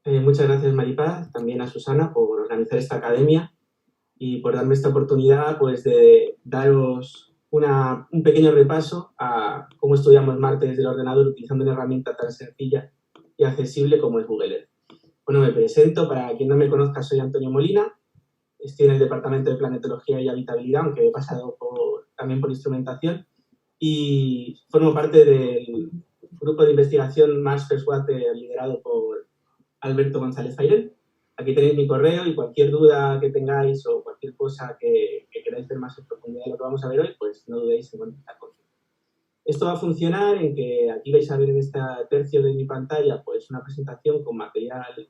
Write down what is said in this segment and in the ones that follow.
Muchas gracias, Maripaz, también a Susana por organizar esta academia y por darme esta oportunidad pues, de daros un pequeño repaso a cómo estudiamos Marte desde el ordenador utilizando una herramienta tan sencilla y accesible como es Google Earth. Bueno, me presento, para quien no me conozca, soy Antonio Molina, estoy en el Departamento de Planetología y Habitabilidad, aunque he pasado también por instrumentación, y formo parte del grupo de investigación Mars First Water liderado por Alberto González Fairel. Aquí tenéis mi correo y cualquier duda que tengáis o cualquier cosa que queráis ver más en profundidad de lo que vamos a ver hoy, pues no dudéis en contactar conmigo. Esto va a funcionar en que aquí vais a ver en este tercio de mi pantalla pues una presentación con material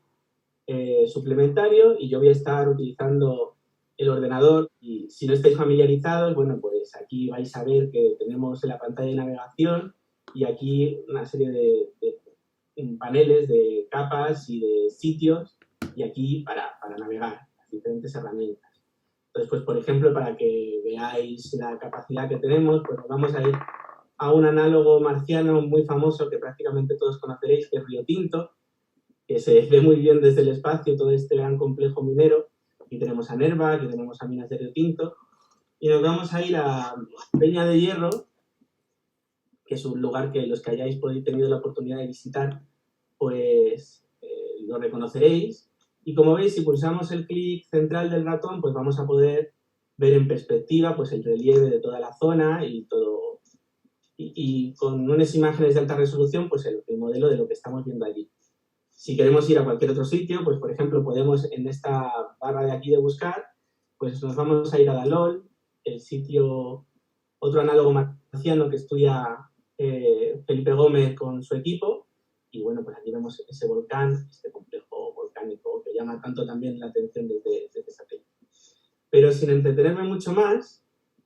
suplementario y yo voy a estar utilizando el ordenador y si no estáis familiarizados, bueno, pues aquí vais a ver que tenemos en la pantalla de navegación y aquí una serie de paneles de capas y de sitios y aquí para navegar las diferentes herramientas. Entonces, pues por ejemplo, para que veáis la capacidad que tenemos, pues nos vamos a ir a un análogo marciano muy famoso que prácticamente todos conoceréis, que es Río Tinto, que se ve muy bien desde el espacio, todo este gran complejo minero. Aquí tenemos a Nerva, aquí tenemos a Minas de Río Tinto, y nos vamos a ir a Peña de Hierro, que es un lugar que los que hayáis tenido la oportunidad de visitar, pues lo reconoceréis. Y como veis, si pulsamos el clic central del ratón, pues vamos a poder ver en perspectiva pues, el relieve de toda la zona y todo. Y con unas imágenes de alta resolución, pues el modelo de lo que estamos viendo allí. Si queremos ir a cualquier otro sitio, pues por ejemplo, podemos en esta barra de aquí de buscar, pues nos vamos a ir a Dalol, el sitio, otro análogo marciano que estudia Felipe Gómez con su equipo. Y bueno, pues aquí vemos ese volcán, este complejo volcánico que llama tanto también la atención desde satélite. Pero sin entretenerme mucho más,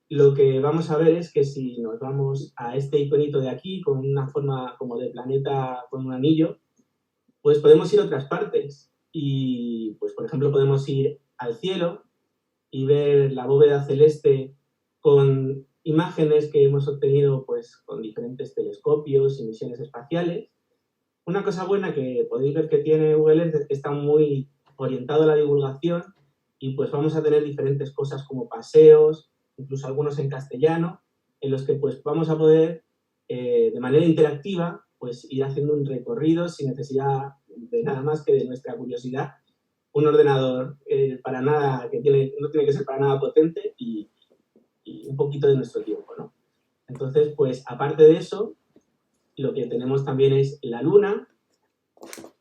lo que vamos a ver es que si nos vamos a este iconito de aquí, con una forma como de planeta con un anillo, pues podemos ir a otras partes. Y, pues, por ejemplo, podemos ir al cielo y ver la bóveda celeste con imágenes que hemos obtenido pues, con diferentes telescopios y misiones espaciales. Una cosa buena que podéis ver que tiene Google Earth es que está muy orientado a la divulgación y pues vamos a tener diferentes cosas como paseos, incluso algunos en castellano, en los que pues vamos a poder de manera interactiva pues ir haciendo un recorrido sin necesidad de nada más que de nuestra curiosidad. Un ordenador para nada no tiene que ser para nada potente y un poquito de nuestro tiempo, ¿no? Entonces, pues aparte de eso, lo que tenemos también es la Luna,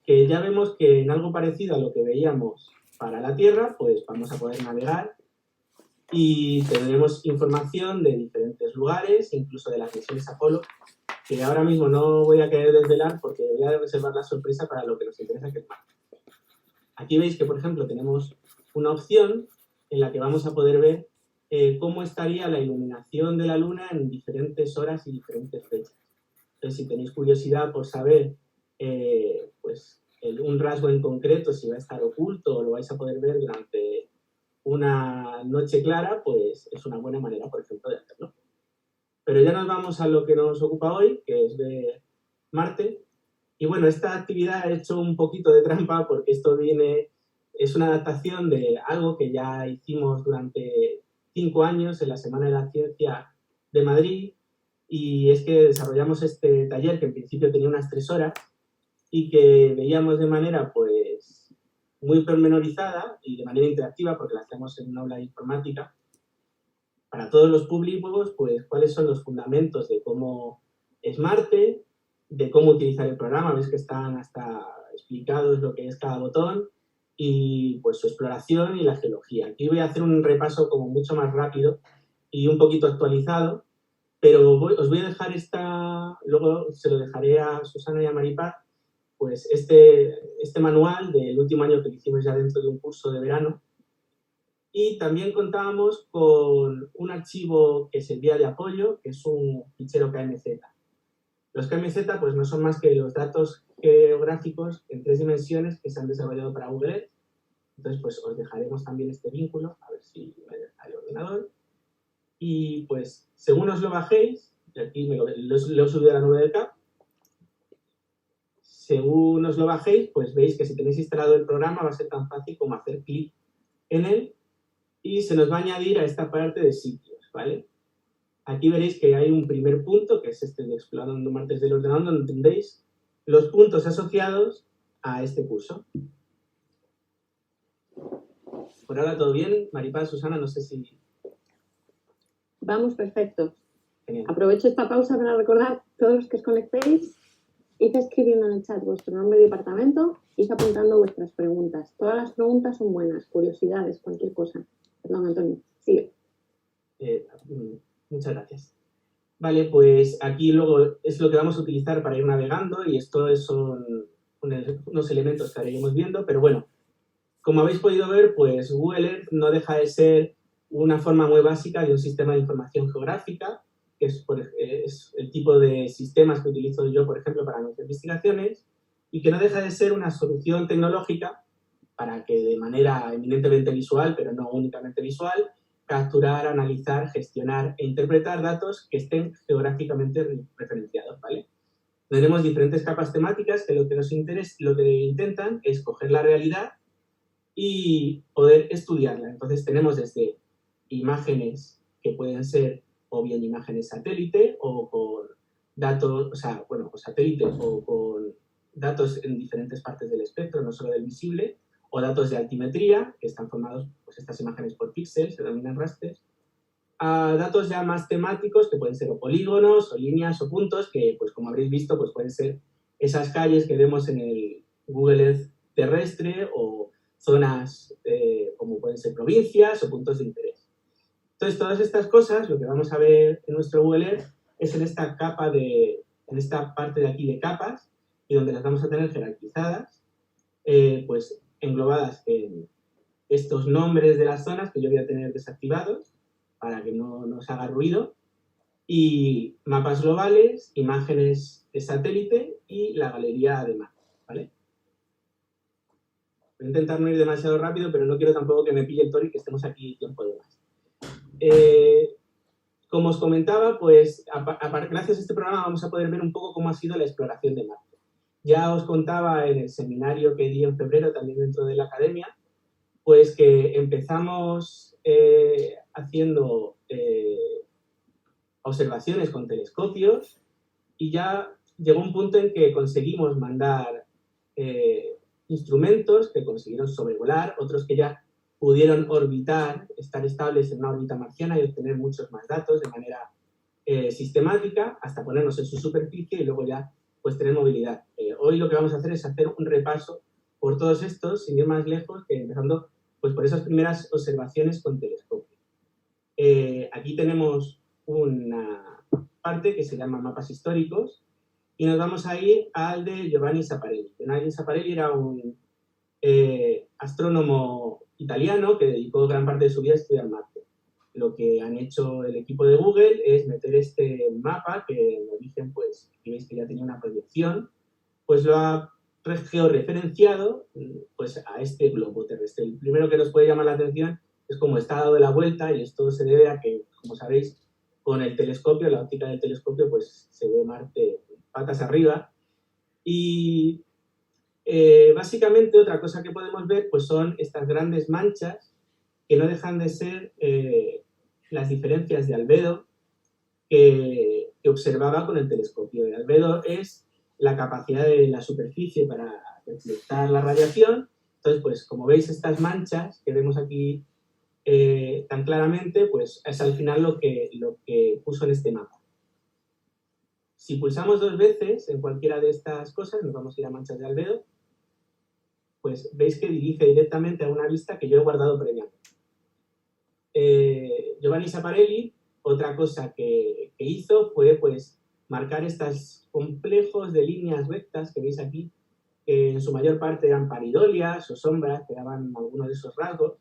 que ya vemos que en algo parecido a lo que veíamos para la Tierra, pues vamos a poder navegar y tendremos información de diferentes lugares, incluso de las misiones Apolo, que ahora mismo no voy a querer desvelar porque voy a reservar la sorpresa para lo que nos interesa, que es Marte. Aquí veis que, por ejemplo, tenemos una opción en la que vamos a poder ver cómo estaría la iluminación de la Luna en diferentes horas y diferentes fechas. Entonces, si tenéis curiosidad por saber pues, un rasgo en concreto, si va a estar oculto o lo vais a poder ver durante una noche clara, pues es una buena manera, por ejemplo, de hacerlo. Pero ya nos vamos a lo que nos ocupa hoy, que es ver Marte. Y bueno, esta actividad ha hecho un poquito de trampa porque es una adaptación de algo que ya hicimos durante 5 años en la Semana de la Ciencia de Madrid, y es que desarrollamos este taller que en principio tenía unas 3 horas y que veíamos de manera pues muy pormenorizada y de manera interactiva, porque la hacemos en una aula de informática, para todos los públicos, pues cuáles son los fundamentos de cómo es Marte, de cómo utilizar el programa, ves que están hasta explicados lo que es cada botón, y pues su exploración y la geología. Aquí voy a hacer un repaso como mucho más rápido y un poquito actualizado, pero os voy a dejar luego se lo dejaré a Susana y a Maripaz, pues este manual del último año que hicimos ya dentro de un curso de verano. Y también contábamos con un archivo que servía de apoyo, que es un fichero KMZ. Los KMZ pues, no son más que los datos geográficos en 3 dimensiones que se han desarrollado para Google Earth. Entonces, pues os dejaremos también este vínculo, a ver si me deja el ordenador. Y pues, según os lo bajéis, y aquí lo he subido a la nube del CAP, según os lo bajéis, pues veis que si tenéis instalado el programa va a ser tan fácil como hacer clic en él y se nos va a añadir a esta parte de sitios, ¿vale? Aquí veréis que hay un primer punto, que es este de Explorando Martes del Ordenador, donde tendréis los puntos asociados a este curso. Por ahora todo bien. Maripaz, Susana, no sé si... Vamos, perfecto. Genial. Aprovecho esta pausa para recordar, todos los que os conectéis, id escribiendo en el chat vuestro nombre y departamento, id apuntando vuestras preguntas. Todas las preguntas son buenas, curiosidades, cualquier cosa. Perdón, Antonio, sigue. Muchas gracias. Vale, pues aquí luego es lo que vamos a utilizar para ir navegando y esto son unos elementos que iremos viendo, pero bueno, como habéis podido ver, pues Google Earth no deja de ser una forma muy básica de un sistema de información geográfica, que es el tipo de sistemas que utilizo yo, por ejemplo, para mis investigaciones, y que no deja de ser una solución tecnológica para que de manera eminentemente visual, pero no únicamente visual, capturar, analizar, gestionar e interpretar datos que estén geográficamente referenciados, ¿vale? Tenemos diferentes capas temáticas que lo que intentan es coger la realidad y poder estudiarla. Entonces tenemos desde imágenes que pueden ser o bien imágenes satélite o con datos, o satélite o con datos en diferentes partes del espectro, no solo del visible, o datos de altimetría, que están formados, pues estas imágenes por píxeles, se denominan rasters, a datos ya más temáticos, que pueden ser o polígonos, o líneas, o puntos, que, pues como habréis visto, pues pueden ser esas calles que vemos en el Google Earth terrestre, o zonas como pueden ser provincias, o puntos de interés. Entonces, todas estas cosas, lo que vamos a ver en nuestro Google Earth, es en esta en esta parte de aquí de capas, y donde las vamos a tener jerarquizadas, pues englobadas en estos nombres de las zonas que yo voy a tener desactivados para que no nos haga ruido, y mapas globales, imágenes de satélite y la galería de mapas, ¿vale? Voy a intentar no ir demasiado rápido, pero no quiero tampoco que me pille el toro y que estemos aquí tiempo de más. Como os comentaba, pues gracias a este programa vamos a poder ver un poco cómo ha sido la exploración de Marte. Ya os contaba en el seminario que di en febrero, también dentro de la academia, pues que empezamos haciendo observaciones con telescopios y ya llegó un punto en que conseguimos mandar instrumentos que consiguieron sobrevolar, otros que ya pudieron orbitar, estar estables en una órbita marciana y obtener muchos más datos de manera sistemática hasta ponernos en su superficie y luego ya pues tener movilidad. Hoy lo que vamos a hacer es hacer un repaso por todos estos, sin ir más lejos, que empezando pues por esas primeras observaciones con telescopio. Aquí tenemos una parte que se llama mapas históricos y nos vamos a ir al de Giovanni Schiaparelli. Giovanni Schiaparelli era un astrónomo italiano que dedicó gran parte de su vida a estudiar Marte. Lo que han hecho el equipo de Google es meter este mapa, que en origen, pues, aquí veis que ya tenía una proyección, pues lo ha georreferenciado pues, a este globo terrestre. El primero que nos puede llamar la atención es cómo está dado de la vuelta, y esto se debe a que, como sabéis, con el telescopio, la óptica del telescopio, pues se ve Marte patas arriba. Y básicamente otra cosa que podemos ver pues son estas grandes manchas que no dejan de ser las diferencias de albedo que observaba con el telescopio. El albedo es la capacidad de la superficie para reflectar la radiación. Entonces, pues como veis, estas manchas que vemos aquí tan claramente, pues es al final lo que puso en este mapa. Si pulsamos 2 veces en cualquiera de estas cosas, nos vamos a ir a manchas de albedo, pues veis que dirige directamente a una vista que yo he guardado previamente. Giovanni Schiaparelli, otra cosa que hizo fue pues marcar estos complejos de líneas rectas que veis aquí, que en su mayor parte eran paridolias o sombras que daban algunos de esos rasgos,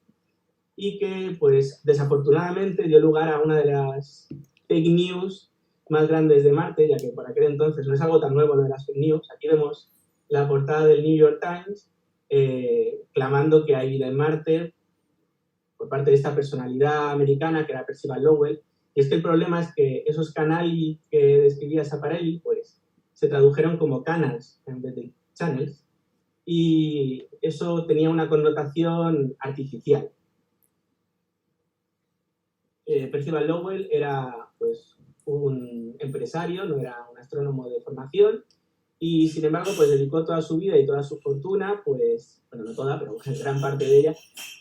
y que pues desafortunadamente dio lugar a una de las fake news más grandes de Marte, ya que por aquel entonces no es algo tan nuevo lo de las fake news. Aquí vemos la portada del New York Times clamando que hay vida en Marte por parte de esta personalidad americana que era Percival Lowell. Y es que el problema es que esos canali que describía Schiaparelli pues se tradujeron como canals en vez de channels, y eso tenía una connotación artificial. Percival Lowell era pues, un empresario, no era un astrónomo de formación, y sin embargo pues dedicó toda su vida y toda su fortuna, pues, bueno, no toda, pero gran parte de ella,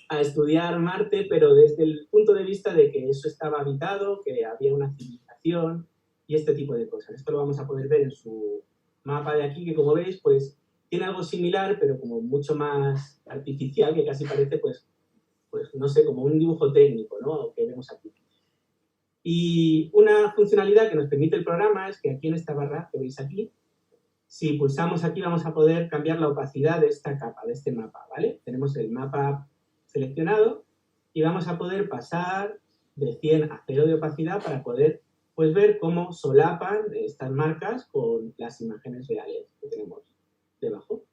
a estudiar Marte, pero desde el punto de vista de que eso estaba habitado, que había una civilización y este tipo de cosas. Esto lo vamos a poder ver en su mapa de aquí, que como veis, pues tiene algo similar, pero como mucho más artificial, que casi parece, pues no sé, como un dibujo técnico, ¿no? Que vemos aquí. Y una funcionalidad que nos permite el programa es que aquí en esta barra que veis aquí, si pulsamos aquí vamos a poder cambiar la opacidad de esta capa, de este mapa, ¿vale? Tenemos el mapa seleccionado y vamos a poder pasar de 100 a 0 de opacidad para poder pues, ver cómo solapan estas marcas con las imágenes reales que tenemos debajo.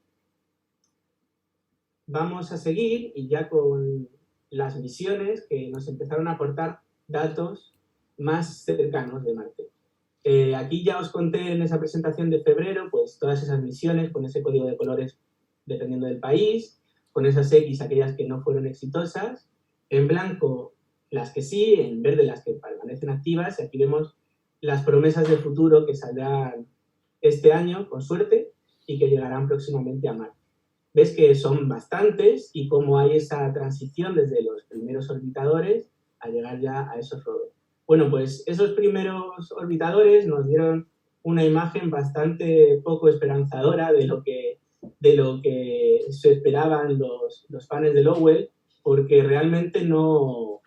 Vamos a seguir y ya con las misiones que nos empezaron a aportar datos más cercanos de Marte. Aquí ya os conté en esa presentación de febrero, pues todas esas misiones con ese código de colores dependiendo del país, con esas X, aquellas que no fueron exitosas, en blanco las que sí, en verde las que permanecen activas, y aquí vemos las promesas de futuro que saldrán este año, con suerte, y que llegarán próximamente a Marte. Ves que son bastantes y cómo hay esa transición desde los primeros orbitadores a llegar ya a esos rovers. Bueno, pues esos primeros orbitadores nos dieron una imagen bastante poco esperanzadora de lo que se esperaban los fans de Lowell, porque realmente no...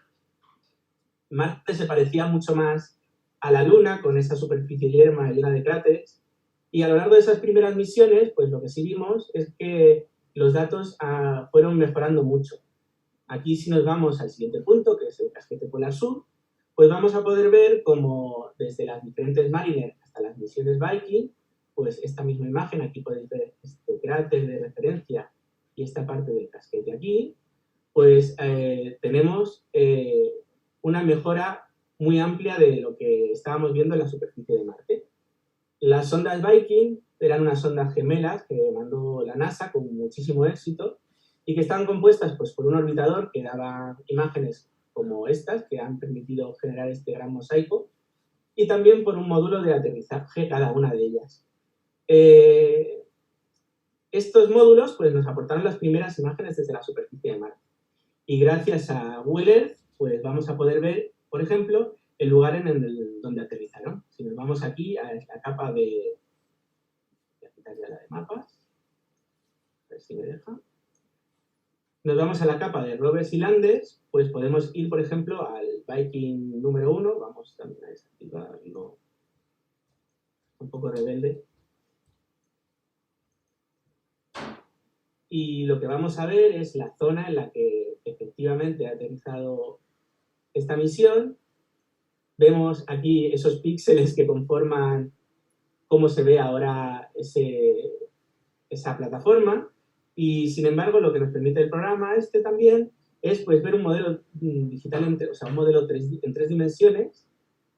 Marte se parecía mucho más a la Luna, con esa superficie yerma llena de cráteres, y a lo largo de esas primeras misiones, pues lo que sí vimos es que los datos fueron mejorando mucho. Aquí si nos vamos al siguiente punto, que es el casquete polar sur, pues vamos a poder ver cómo desde las diferentes Mariner hasta las misiones Viking, pues esta misma imagen, aquí podéis ver este cráter de referencia y esta parte del casquete aquí, pues tenemos una mejora muy amplia de lo que estábamos viendo en la superficie de Marte. Las sondas Viking eran unas sondas gemelas que mandó la NASA con muchísimo éxito y que estaban compuestas pues, por un orbitador que daba imágenes como estas, que han permitido generar este gran mosaico, y también por un módulo de aterrizaje cada una de ellas. Estos módulos pues, nos aportaron las primeras imágenes desde la superficie de Marte. Y gracias a Google Earth, pues vamos a poder ver, por ejemplo, el lugar donde aterrizaron. Si nos vamos aquí a la capa de... Voy a quitar ya la de mapas. A ver si me deja. Nos vamos a la capa de rovers y landers, pues podemos ir, por ejemplo, al Viking número 1. Vamos también a desactivarlo. Un poco rebelde. Y lo que vamos a ver es la zona en la que efectivamente ha aterrizado esta misión. Vemos aquí esos píxeles que conforman cómo se ve ahora esa plataforma, y sin embargo lo que nos permite el programa este también es pues, ver un modelo digital, o sea, un modelo en 3 dimensiones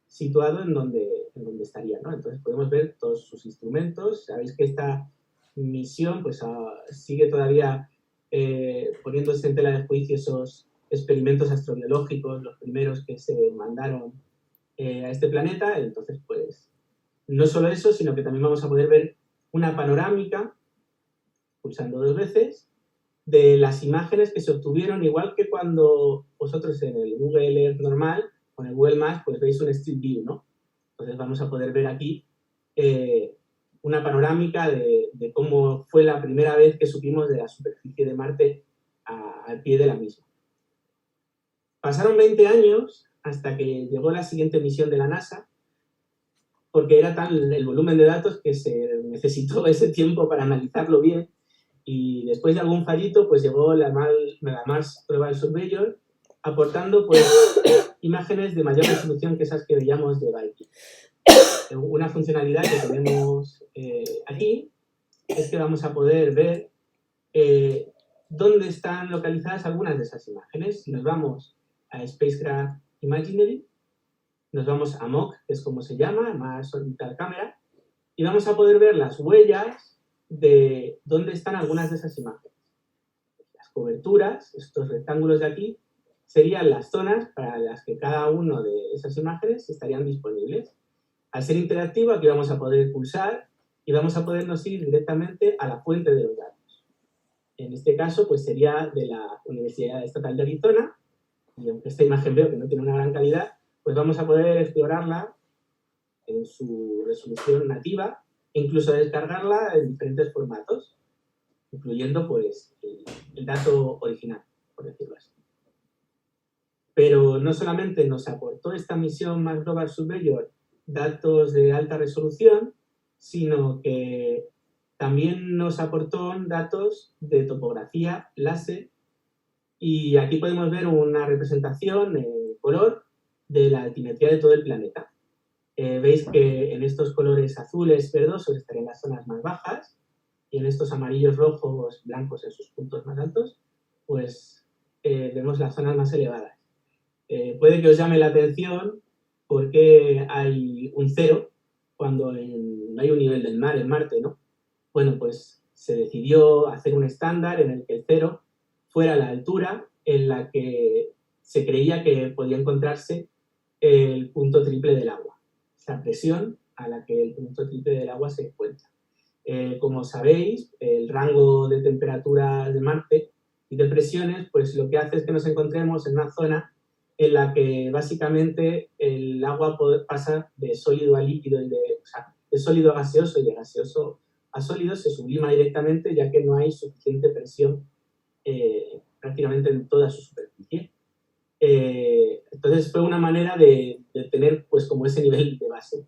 situado en donde estaría, ¿no? Entonces podemos ver todos sus instrumentos. Sabéis que esta misión pues, sigue todavía poniéndose en tela de juicio esos experimentos astrobiológicos, los primeros que se mandaron a este planeta. Entonces, pues, no solo eso, sino que también vamos a poder ver una panorámica, pulsando 2 veces, de las imágenes que se obtuvieron, igual que cuando vosotros en el Google Earth normal, con el Google Maps, pues veis un Street View, ¿no? Entonces vamos a poder ver aquí una panorámica de cómo fue la primera vez que subimos de la superficie de Marte al pie de la misma. Pasaron 20 años hasta que llegó la siguiente misión de la NASA, porque era tal el volumen de datos que se necesitó ese tiempo para analizarlo bien, y después de algún fallito pues llegó la Mars Global Surveyor, aportando pues imágenes de mayor resolución que esas que veíamos de Viking. Una funcionalidad que tenemos aquí es que vamos a poder ver dónde están localizadas algunas de esas imágenes. Si nos vamos a Spacecraft Imagery, nos vamos a MOC, que es como se llama, Mars Orbital Camera, y vamos a poder ver las huellas de dónde están algunas de esas imágenes. Las coberturas, estos rectángulos de aquí, serían las zonas para las que cada una de esas imágenes estarían disponibles. Al ser interactivo, aquí vamos a poder pulsar y vamos a podernos ir directamente a la fuente de los datos. En este caso, pues sería de la Universidad Estatal de Arizona, y aunque esta imagen veo que no tiene una gran calidad, pues vamos a poder explorarla en su resolución nativa e incluso descargarla en diferentes formatos, incluyendo pues el dato original, por decirlo así. Pero no solamente nos aportó esta misión Mars Global Surveyor datos de alta resolución, sino que también nos aportó datos de topografía láser, y aquí podemos ver una representación en color de la altimetría de todo el planeta. Veis que en estos colores azules verdosos estarían las zonas más bajas, y en estos amarillos, rojos, blancos en sus puntos más altos, pues vemos las zonas más elevadas. Puede que os llame la atención por qué hay un 0 cuando no hay un nivel del mar en Marte, ¿no? Bueno, pues se decidió hacer un estándar en el que el 0 fuera la altura en la que se creía que podía encontrarse el punto triple del agua, esa presión a la que el punto triple del agua se encuentra. Como sabéis, el rango de temperatura de Marte y de presiones, pues lo que hace es que nos encontremos en una zona en la que básicamente el agua pasa de sólido a líquido, o sea, de sólido a gaseoso y de gaseoso a sólido, se sublima directamente ya que no hay suficiente presión prácticamente en toda su superficie. Entonces fue una manera de tener pues como ese nivel de base.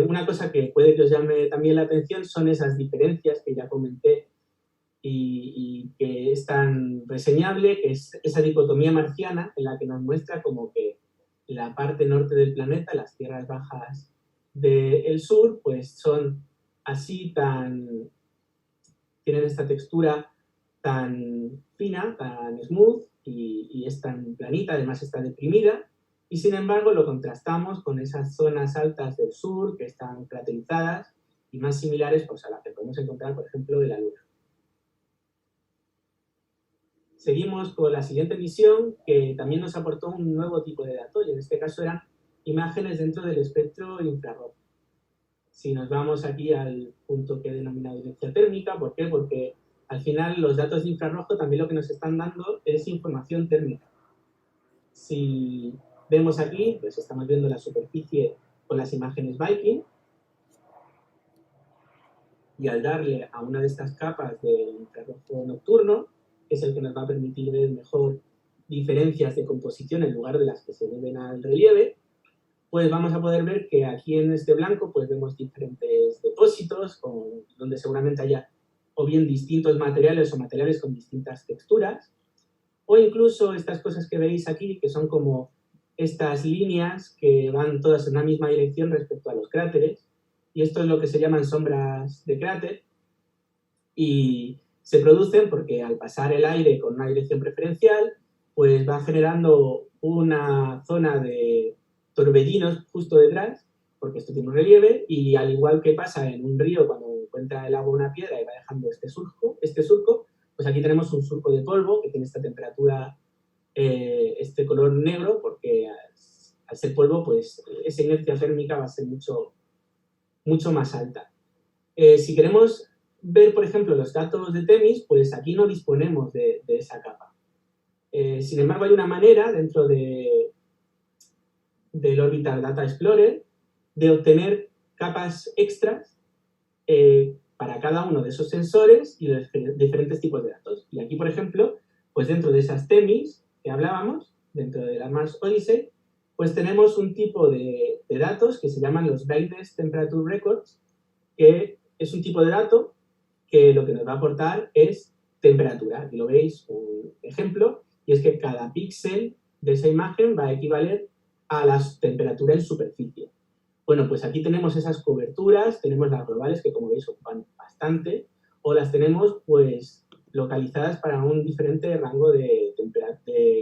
Una cosa que puede que os llame también la atención son esas diferencias que ya comenté y que es tan reseñable, que es esa dicotomía marciana en la que nos muestra como que la parte norte del planeta, las tierras bajas del sur, pues son así tienen esta textura tan fina, tan smooth y es tan planita, además está deprimida, y sin embargo lo contrastamos con esas zonas altas del sur que están craterizadas y más similares pues, a las que podemos encontrar, por ejemplo, de la Luna. Seguimos con la siguiente misión, que también nos aportó un nuevo tipo de datos, y en este caso eran imágenes dentro del espectro infrarrojo. Si nos vamos aquí al punto que he denominado inercia térmica, ¿por qué? Porque al final los datos de infrarrojo también lo que nos están dando es información térmica. Si vemos aquí, pues estamos viendo la superficie con las imágenes Viking, y al darle a una de estas capas del infrarrojo nocturno, que es el que nos va a permitir ver mejor diferencias de composición en lugar de las que se deben al relieve, pues vamos a poder ver que aquí en este blanco pues vemos diferentes depósitos donde seguramente haya o bien distintos materiales o materiales con distintas texturas, o incluso estas cosas que veis aquí que son como estas líneas que van todas en una misma dirección respecto a los cráteres, y esto es lo que se llaman sombras de cráter, y se producen porque al pasar el aire con una dirección preferencial pues va generando una zona de torbellinos justo detrás, porque esto tiene un relieve, y al igual que pasa en un río cuando encuentra el agua una piedra y va dejando este surco, pues aquí tenemos un surco de polvo que tiene esta temperatura, este color negro, porque al ser polvo, pues esa inercia térmica va a ser mucho, mucho más alta. Si queremos ver, por ejemplo, los datos de TEMIS, pues aquí no disponemos de esa capa. Sin embargo, hay una manera dentro del Orbital Data Explorer de obtener capas extras para cada uno de esos sensores y los diferentes tipos de datos. Y aquí, por ejemplo, pues dentro de esas TEMIS que hablábamos, dentro de la Mars Odyssey, pues tenemos un tipo de datos que se llaman los Brightness Temperature Records, que es un tipo de dato que lo que nos va a aportar es temperatura. Aquí lo veis, un ejemplo, y es que cada píxel de esa imagen va a equivaler a la temperatura en superficie. Bueno, pues aquí tenemos esas coberturas, tenemos las globales que como veis ocupan bastante, o las tenemos pues localizadas para un diferente rango de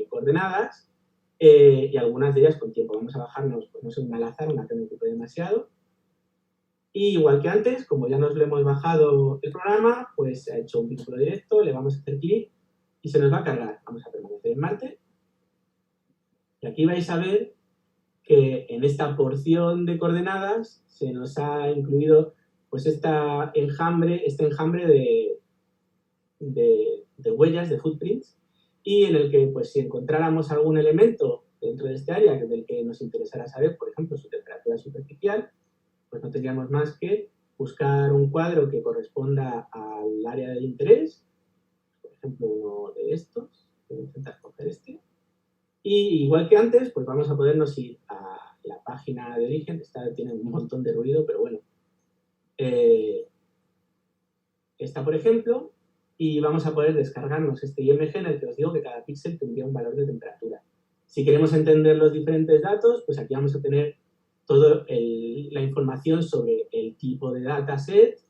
coordenadas, y algunas de ellas con tiempo. Vamos a bajarnos, pues no sé, una al azar, una que no ocupe demasiado. Y igual que antes, como ya nos lo hemos bajado el programa, pues se ha hecho un vínculo directo, le vamos a hacer clic y se nos va a cargar. Vamos a permanecer en Marte. Y aquí vais a ver que en esta porción de coordenadas se nos ha incluido pues este enjambre de huellas, de footprints, y en el que pues si encontráramos algún elemento dentro de este área del que nos interesara saber, por ejemplo, su temperatura superficial, pues no tendríamos más que buscar un cuadro que corresponda al área de interés, por ejemplo, uno de estos, voy a intentar coger este, y igual que antes, pues vamos a podernos ir a la página de origen. Esta tiene un montón de ruido, pero bueno. Esta, por ejemplo, y vamos a poder descargarnos este IMG en el que os digo que cada píxel tendría un valor de temperatura. Si queremos entender los diferentes datos, pues aquí vamos a tener toda la información sobre el tipo de dataset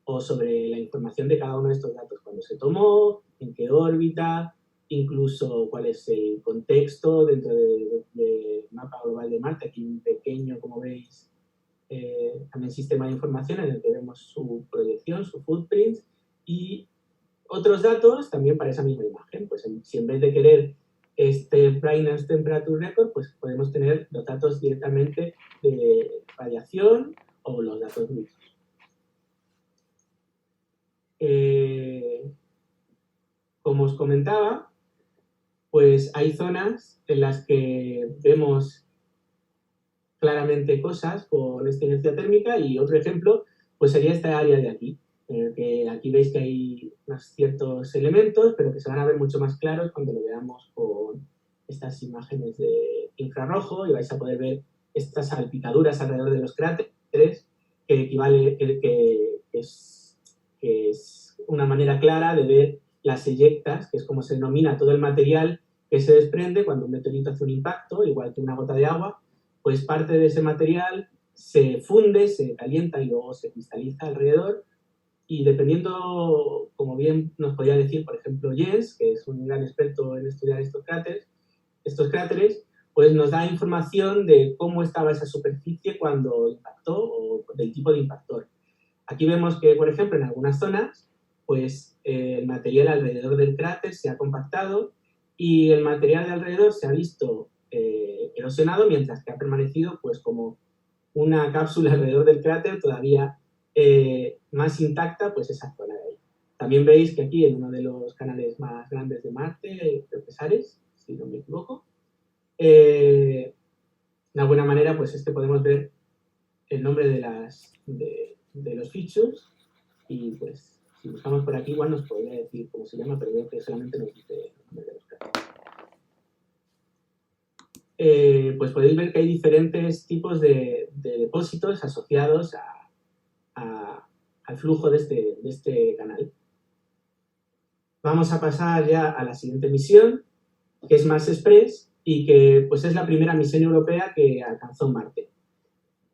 o sobre la información de cada uno de estos datos, cuándo se tomó, en qué órbita, incluso cuál es el contexto dentro del mapa global de Marte. Aquí un pequeño, como veis, también sistema de información en el que vemos su proyección, su footprint y otros datos también para esa misma imagen. Pues si en vez de querer este Brightness Temperature Record, pues podemos tener los datos directamente de radiación o los datos brutos. Como os comentaba, pues hay zonas en las que vemos claramente cosas con esta inercia térmica y otro ejemplo pues sería esta área de aquí, en el que aquí veis que hay unos ciertos elementos, pero que se van a ver mucho más claros cuando lo veamos con estas imágenes de infrarrojo y vais a poder ver estas salpicaduras alrededor de los cráteres, que equivale, que es una manera clara de ver las eyectas, que es como se denomina todo el material que se desprende cuando un meteorito hace un impacto, igual que una gota de agua, pues parte de ese material se funde, se calienta y luego se cristaliza alrededor. Y dependiendo, como bien nos podía decir, por ejemplo, Jens, que es un gran experto en estudiar estos cráteres, pues nos da información de cómo estaba esa superficie cuando impactó o del tipo de impactor. Aquí vemos que, por ejemplo, en algunas zonas, pues el material alrededor del cráter se ha compactado y el material de alrededor se ha visto erosionado, mientras que ha permanecido pues como una cápsula alrededor del cráter todavía más intacta, pues esa zona de ahí. También veis que aquí en uno de los canales más grandes de Marte, creo que es Ares, si no me equivoco, una buena manera pues es que podemos ver el nombre de los features y pues si buscamos por aquí igual nos podría decir cómo se llama, pero veo que solamente nos dice el nombre de los cráteres. Pues podéis ver que hay diferentes tipos de depósitos asociados al flujo de este canal. Vamos a pasar ya a la siguiente misión, que es Mars Express y que pues es la primera misión europea que alcanzó Marte.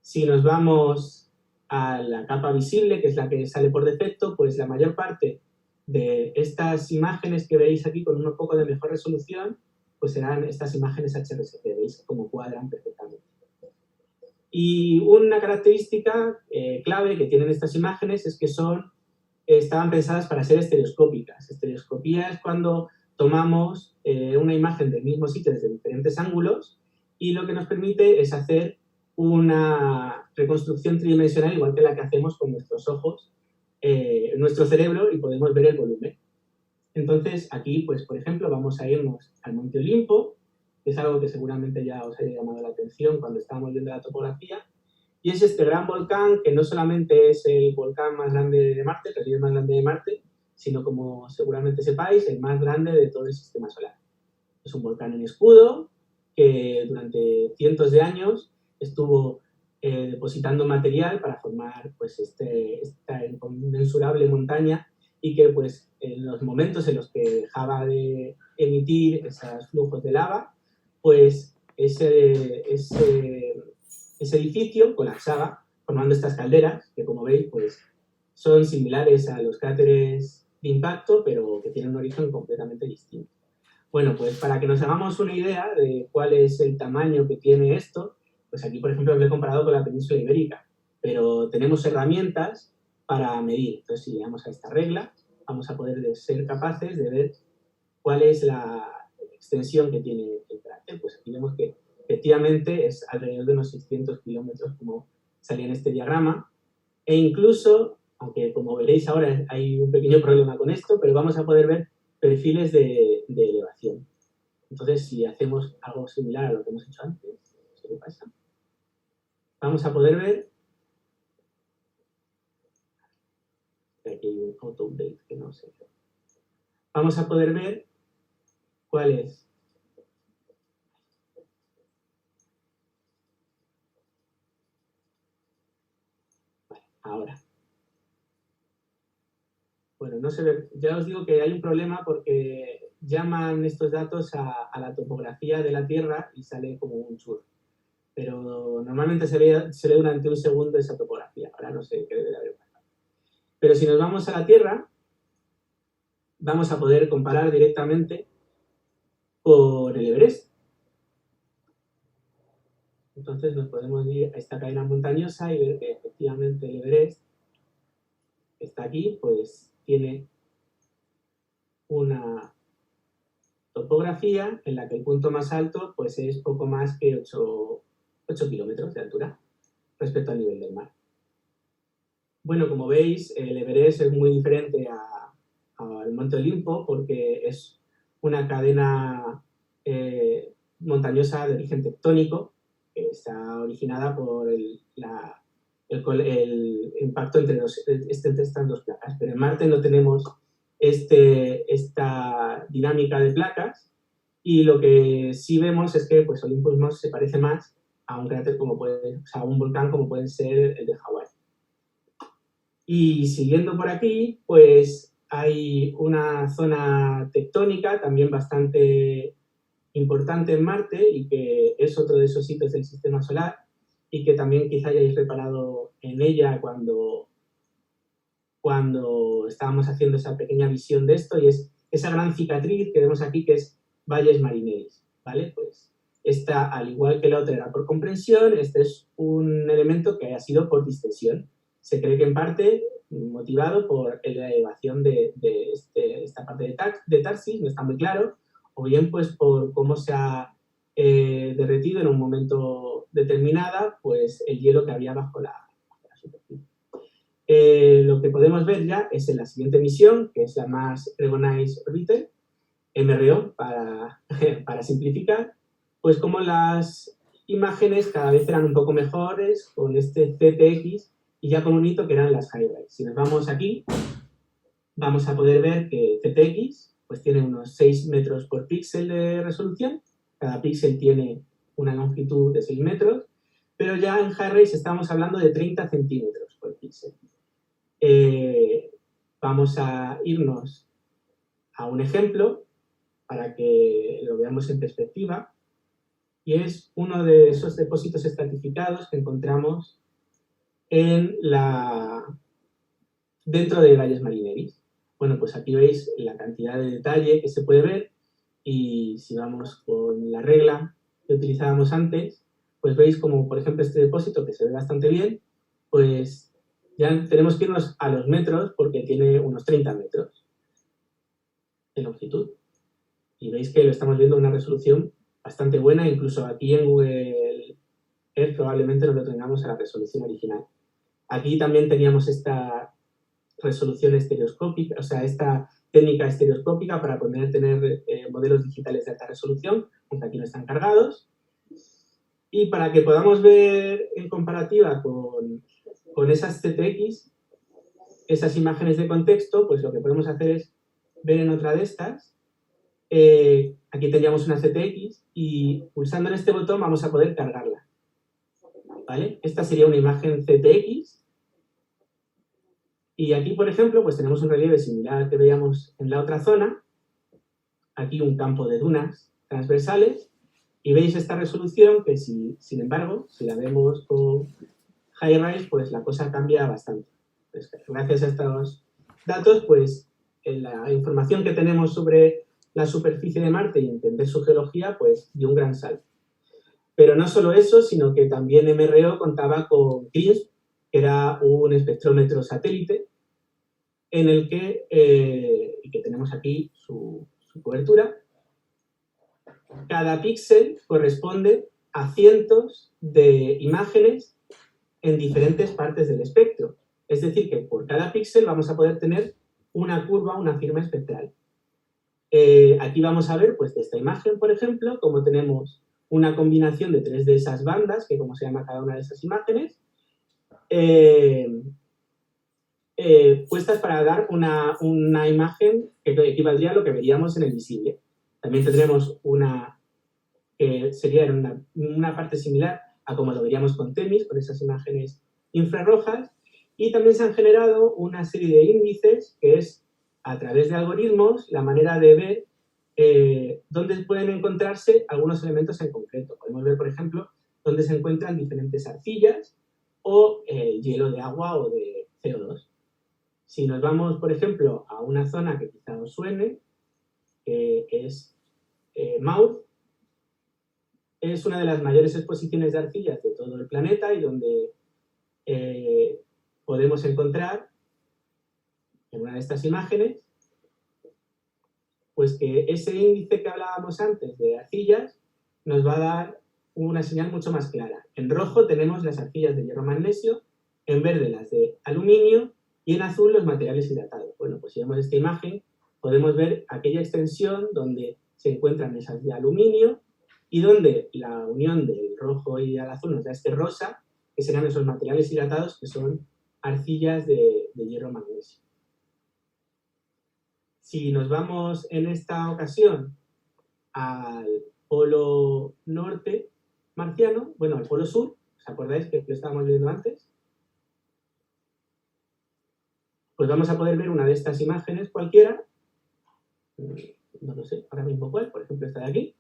Si nos vamos a la capa visible, que es la que sale por defecto, pues la mayor parte de estas imágenes que veis aquí con un poco de mejor resolución, pues serán estas imágenes HRSG, veis cómo cuadran perfectamente. Y una característica clave que tienen estas imágenes es que estaban pensadas para ser estereoscópicas. Estereoscopía es cuando tomamos una imagen del mismo sitio desde diferentes ángulos y lo que nos permite es hacer una reconstrucción tridimensional igual que la que hacemos con nuestros ojos, nuestro cerebro, y podemos ver el volumen. Entonces, aquí, pues, por ejemplo, vamos a irnos al Monte Olimpo, que es algo que seguramente ya os haya llamado la atención cuando estábamos viendo la topografía, y es este gran volcán que no solamente es el volcán más grande de Marte, el más grande de Marte, sino, como seguramente sepáis, el más grande de todo el sistema solar. Es un volcán en escudo que durante cientos de años estuvo depositando material para formar pues, esta inconmensurable montaña y que pues, en los momentos en los que dejaba de emitir esos flujos de lava, pues ese edificio colapsaba formando estas calderas que, como veis, pues, son similares a los cráteres de impacto, pero que tienen un origen completamente distinto. Bueno, pues para que nos hagamos una idea de cuál es el tamaño que tiene esto, pues aquí, por ejemplo, lo he comparado con la península ibérica. pero tenemos herramientas para medir. Entonces, si le damos a esta regla, vamos a poder ser capaces de ver cuál es la extensión que tiene el cráter. Pues aquí vemos que efectivamente es alrededor de unos 600 kilómetros, como salía en este diagrama, e incluso, aunque como veréis ahora hay un pequeño problema con esto, pero vamos a poder ver perfiles de elevación. Entonces, si hacemos algo similar a lo que hemos hecho antes, ¿qué pasa? Vamos a poder ver, aquí hay un auto-update que no sé. Vamos a poder ver cuál es ahora. Bueno, no se ve, ya os digo que hay un problema porque llaman estos datos a la topografía de la Tierra y sale como un churro. Pero normalmente se ve durante un segundo esa topografía. Ahora no sé qué debe de haber pasado. Pero si nos vamos a la Tierra, vamos a poder comparar directamente con el Everest. Entonces nos podemos ir a esta cadena montañosa y ver que efectivamente el Everest está aquí, pues tiene una topografía en la que el punto más alto pues es poco más que 8 kilómetros de altura respecto al nivel del mar. Bueno, como veis, el Everest es muy diferente al Monte Olimpo porque es una cadena montañosa de origen tectónico que está originada por el impacto entre estas dos placas. Pero en Marte no tenemos esta dinámica de placas y lo que sí vemos es que pues, Olympus Mons se parece más a un cráter a un volcán como puede ser el de Hawái. Y siguiendo por aquí, pues hay una zona tectónica también bastante importante en Marte y que es otro de esos sitios del sistema solar y que también quizá hayáis reparado en ella cuando estábamos haciendo esa pequeña visión de esto, y es esa gran cicatriz que vemos aquí que es Valles Marineris, ¿vale? Pues esta, al igual que la otra era por comprensión, este es un elemento que ha sido por distensión. Se cree que en parte motivado por la elevación de esta parte de Tarsis, no está muy claro, o bien pues por cómo se ha derretido en un momento determinado pues el hielo que había bajo la superficie. Lo que podemos ver ya es en la siguiente misión, que es la Mars Recognized Orbiter, MRO para simplificar, pues como las imágenes cada vez eran un poco mejores con este CTX y ya con un hito que eran las HiRISE. Si nos vamos aquí, vamos a poder ver que CTX pues tiene unos 6 metros por píxel de resolución, cada píxel tiene una longitud de 6 metros, pero ya en HiRISE estamos hablando de 30 centímetros por píxel. Vamos a irnos a un ejemplo para que lo veamos en perspectiva, y es uno de esos depósitos estratificados que encontramos dentro de Valles Marineris. Bueno, pues aquí veis la cantidad de detalle que se puede ver, y si vamos con la regla que utilizábamos antes, pues veis como, por ejemplo, este depósito que se ve bastante bien, pues ya tenemos que irnos a los metros porque tiene unos 30 metros de longitud. Y veis que lo estamos viendo a una resolución bastante buena, incluso aquí en Google Earth probablemente no lo tengamos a la resolución original. Aquí también teníamos esta resolución estereoscópica, o sea, esta técnica estereoscópica para poder tener modelos digitales de alta resolución, aunque aquí no están cargados. Y para que podamos ver en comparativa con esas CTX, esas imágenes de contexto, pues lo que podemos hacer es ver en otra de estas. Aquí tendríamos una CTX y pulsando en este botón vamos a poder cargarla, ¿vale? Esta sería una imagen CTX y aquí, por ejemplo, pues tenemos un relieve similar al que veíamos en la otra zona. Aquí un campo de dunas transversales y veis esta resolución que, sin embargo, si la vemos con HiRISE, pues la cosa cambia bastante. Pues, gracias a estos datos, pues la información que tenemos sobre la superficie de Marte y entender su geología, pues dio un gran salto. Pero no solo eso, sino que también MRO contaba con CRISP que era un espectrómetro satélite en el que, y que tenemos aquí su cobertura. Cada píxel corresponde a cientos de imágenes en diferentes partes del espectro. Es decir, que por cada píxel vamos a poder tener una curva, una firma espectral. Aquí vamos a ver, pues, de esta imagen, por ejemplo, cómo tenemos una combinación de 3 de esas bandas, que como se llama cada una de esas imágenes, puestas para dar una imagen que equivaldría a lo que veríamos en el visible. También tendremos una que sería una parte similar a como lo veríamos con TEMIS, con esas imágenes infrarrojas, y también se han generado una serie de índices que es, a través de algoritmos, la manera de ver dónde pueden encontrarse algunos elementos en concreto. Podemos ver, por ejemplo, dónde se encuentran diferentes arcillas o hielo de agua o de CO2. Si nos vamos, por ejemplo, a una zona que quizá os suene, que es Mouth, es una de las mayores exposiciones de arcillas de todo el planeta y donde podemos encontrar en una de estas imágenes pues que ese índice que hablábamos antes de arcillas nos va a dar una señal mucho más clara. En rojo tenemos las arcillas de hierro magnesio, en verde las de aluminio y en azul los materiales hidratados. Bueno, pues si vemos esta imagen podemos ver aquella extensión donde se encuentran esas de aluminio y donde la unión del rojo y el azul nos da este rosa, que serán esos materiales hidratados que son arcillas de hierro magnesio. Si nos vamos en esta ocasión al polo norte marciano, bueno, al polo sur, ¿os acordáis que lo estábamos viendo antes? Pues vamos a poder ver una de estas imágenes cualquiera, no lo sé ahora mismo cuál, por ejemplo esta de aquí,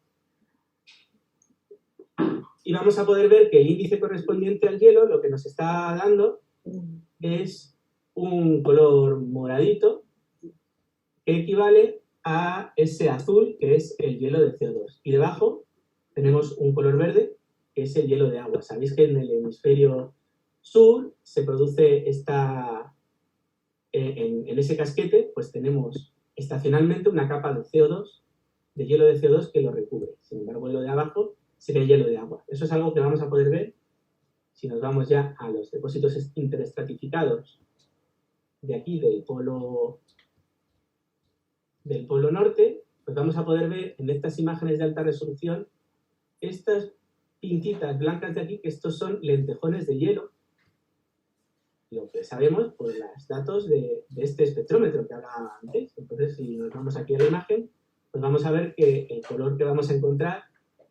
y vamos a poder ver que el índice correspondiente al hielo lo que nos está dando es un color moradito que equivale a ese azul que es el hielo de CO2. Y debajo tenemos un color verde que es el hielo de agua. Sabéis que en el hemisferio sur se produce en ese casquete, pues tenemos estacionalmente una capa de CO2, de hielo de CO2 que lo recubre. Sin embargo, lo de abajo sería hielo de agua. Eso es algo que vamos a poder ver si nos vamos ya a los depósitos interestratificados de aquí, del polo norte, pues vamos a poder ver en estas imágenes de alta resolución estas pintitas blancas de aquí, que estos son lentejones de hielo, lo que sabemos por los datos de este espectrómetro que hablaba antes. Entonces, si nos vamos aquí a la imagen, pues vamos a ver que el color que vamos a encontrar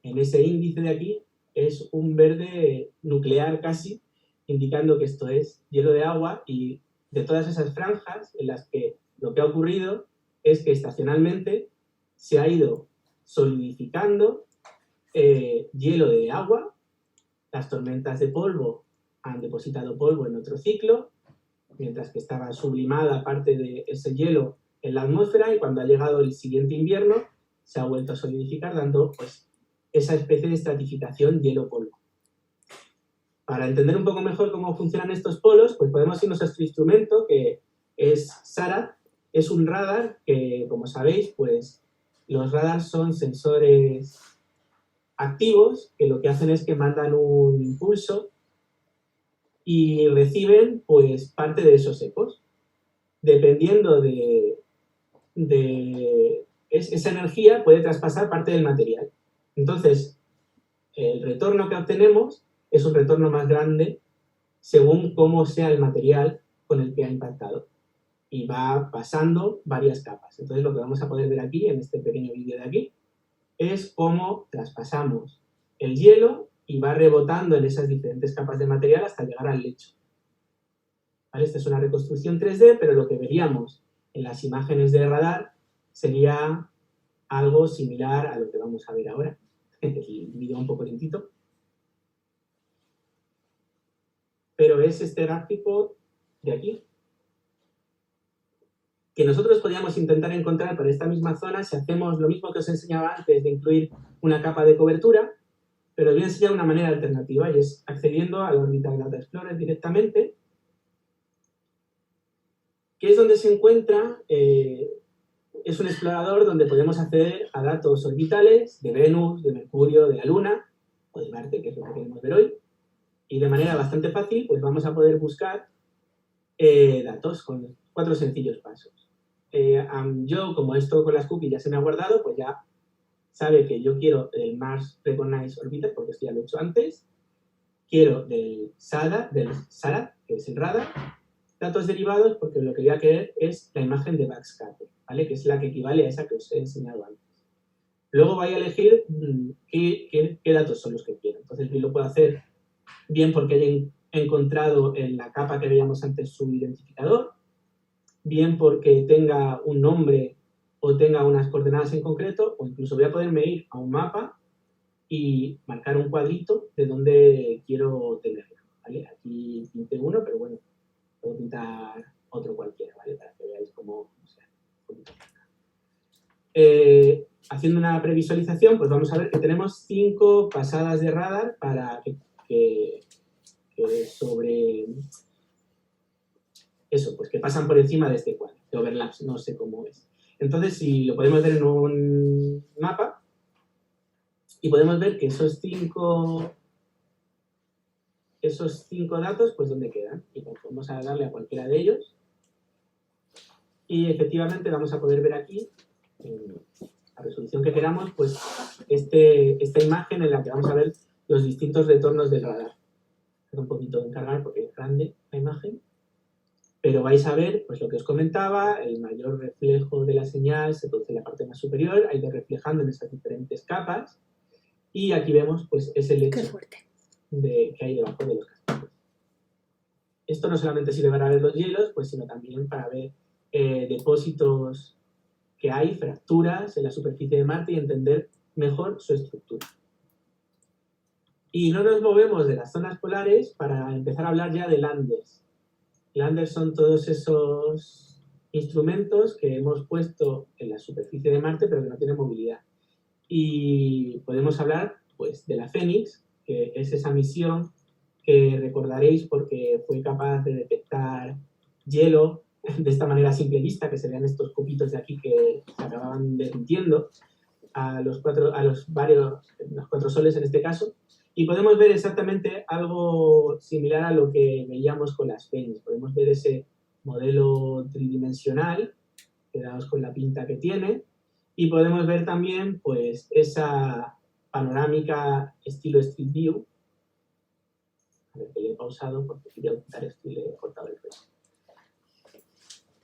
en ese índice de aquí es un verde nuclear casi, indicando que esto es hielo de agua, y de todas esas franjas en las que lo que ha ocurrido es que estacionalmente se ha ido solidificando hielo de agua, las tormentas de polvo han depositado polvo en otro ciclo, mientras que estaba sublimada parte de ese hielo en la atmósfera, y cuando ha llegado el siguiente invierno se ha vuelto a solidificar, dando pues esa especie de estratificación hielo-polvo. Para entender un poco mejor cómo funcionan estos polos, pues podemos irnos a este instrumento que es SARAD. Es un radar que, como sabéis, pues los radars son sensores activos que lo que hacen es que mandan un impulso y reciben pues parte de esos ecos. Dependiendo de esa energía puede traspasar parte del material. Entonces, el retorno que obtenemos es un retorno más grande según cómo sea el material con el que ha impactado. Y va pasando varias capas. Entonces, lo que vamos a poder ver aquí, en este pequeño vídeo de aquí, es cómo traspasamos el hielo y va rebotando en esas diferentes capas de material hasta llegar al lecho. ¿Vale? Esta es una reconstrucción 3D, pero lo que veríamos en las imágenes de radar sería algo similar a lo que vamos a ver ahora. El vídeo un poco lentito. Pero es este gráfico de aquí, que nosotros podríamos intentar encontrar para esta misma zona si hacemos lo mismo que os enseñaba antes de incluir una capa de cobertura, pero os voy a enseñar una manera alternativa, y es accediendo a la órbita de Data Explorer directamente ¿Qué es donde se encuentra? Es un explorador donde podemos acceder a datos orbitales de Venus, de Mercurio, de la Luna o de Marte, que es lo que queremos ver hoy. Y de manera bastante fácil, pues vamos a poder buscar datos con 4 sencillos pasos. Yo, como esto con las cookies ya se me ha guardado, pues ya sabe que yo quiero el Mars Recognize Orbiter, porque esto ya lo he hecho antes. Quiero del SARA, que es el radar. Datos derivados, porque lo que voy a querer es la imagen de backscatter, ¿vale? Que es la que equivale a esa que os he enseñado antes. Luego voy a elegir qué datos son los que quiero. Entonces, yo lo puedo hacer bien porque haya encontrado en la capa que veíamos antes su identificador, bien porque tenga un nombre o tenga unas coordenadas en concreto, o incluso voy a poderme ir a un mapa y marcar un cuadrito de dónde quiero tenerlo, ¿vale? Aquí pinté uno, pero bueno, puedo pintar otro cualquiera, ¿vale? Para que veáis cómo se hace. Haciendo una previsualización, pues vamos a ver que tenemos 5 pasadas de radar para que sobre eso, pues que pasan por encima de este cuadro, de overlaps, no sé cómo es. Entonces, si lo podemos ver en un mapa, y podemos ver que esos 5 datos, pues ¿dónde quedan? Y pues vamos a darle a cualquiera de ellos. Y efectivamente vamos a poder ver aquí, en la resolución que queramos, pues esta imagen en la que vamos a ver los distintos retornos del radar. Un poquito de encargar porque es grande la imagen. Pero vais a ver, pues lo que os comentaba, el mayor reflejo de la señal se produce en la parte más superior, ha ido reflejando en esas diferentes capas. Y aquí vemos, pues, ese lecho que hay debajo de los casquetes. Esto no solamente sirve para ver los hielos, pues, sino también para ver depósitos que hay, fracturas en la superficie de Marte y entender mejor su estructura. Y no nos movemos de las zonas polares para empezar a hablar ya de landers. Landers son todos esos instrumentos que hemos puesto en la superficie de Marte, pero que no tienen movilidad. Y podemos hablar, pues, de la Fénix, que es esa misión que recordaréis porque fue capaz de detectar hielo de esta manera simple vista, que se vean estos copitos de aquí que se acababan derritiendo a los 4 soles en este caso. Y podemos ver exactamente algo similar a lo que veíamos con las Fénix. Podemos ver ese modelo tridimensional, quedaos con la pinta que tiene, y podemos ver también pues esa panorámica estilo Street View. A ver, que le he pausado porque quería quitar esto y le he cortado el pelo.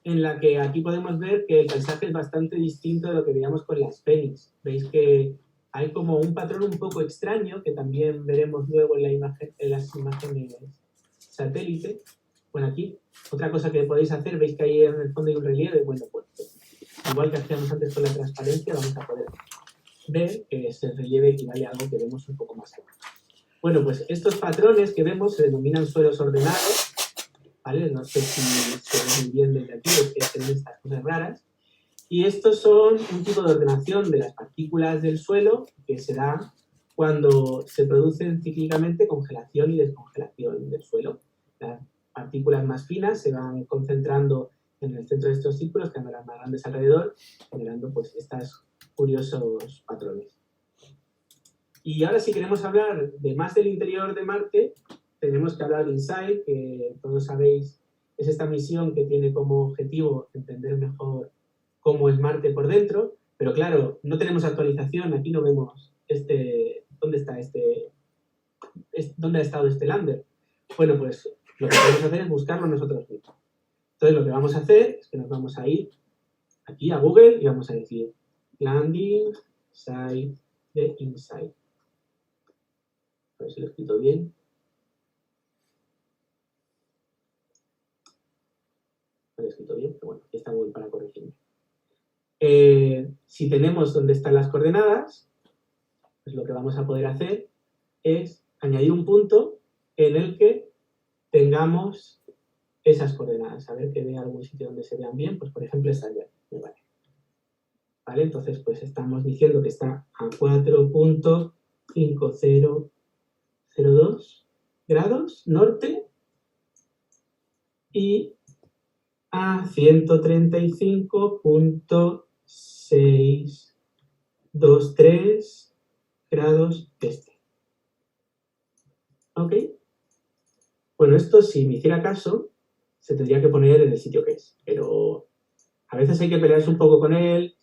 En la que aquí podemos ver que el paisaje es bastante distinto de lo que veíamos con las Fénix. Veis que hay como un patrón un poco extraño, que también veremos luego en las imágenes satélite. Bueno, aquí, otra cosa que podéis hacer, veis que ahí en el fondo hay un relieve. Bueno, pues igual que hacíamos antes con la transparencia, vamos a poder ver que ese relieve equivale a algo que vemos un poco más abajo. Bueno, pues estos patrones que vemos se denominan suelos ordenados, ¿vale? No sé si se ve muy bien desde aquí, es que tienen estas cosas raras. Y estos son un tipo de ordenación de las partículas del suelo que se da cuando se producen cíclicamente congelación y descongelación del suelo. Las partículas más finas se van concentrando en el centro de estos círculos, quedando las más grandes alrededor, generando pues estos curiosos patrones. Y ahora, si queremos hablar de más del interior de Marte, tenemos que hablar de InSight, que todos sabéis es esta misión que tiene como objetivo entender mejor cómo es Marte por dentro, pero claro, no tenemos actualización, aquí no vemos dónde ha estado este lander. Bueno, pues lo que podemos hacer es buscarlo nosotros mismos. Entonces lo que vamos a hacer es que nos vamos a ir aquí a Google y vamos a decir landing site de InSight. A ver si lo he escrito bien. No lo he escrito bien, pero bueno, aquí está Google para corregirme. Si tenemos dónde están las coordenadas, pues lo que vamos a poder hacer es añadir un punto en el que tengamos esas coordenadas. A ver que vea algún sitio donde se vean bien, pues por ejemplo esta ya me vale. ¿Vale? Entonces pues estamos diciendo que está a 4.5002 grados norte y a 135.623 grados este. ¿Ok? Bueno, esto si me hiciera caso, se tendría que poner en el sitio que es, pero a veces hay que pelearse un poco con él,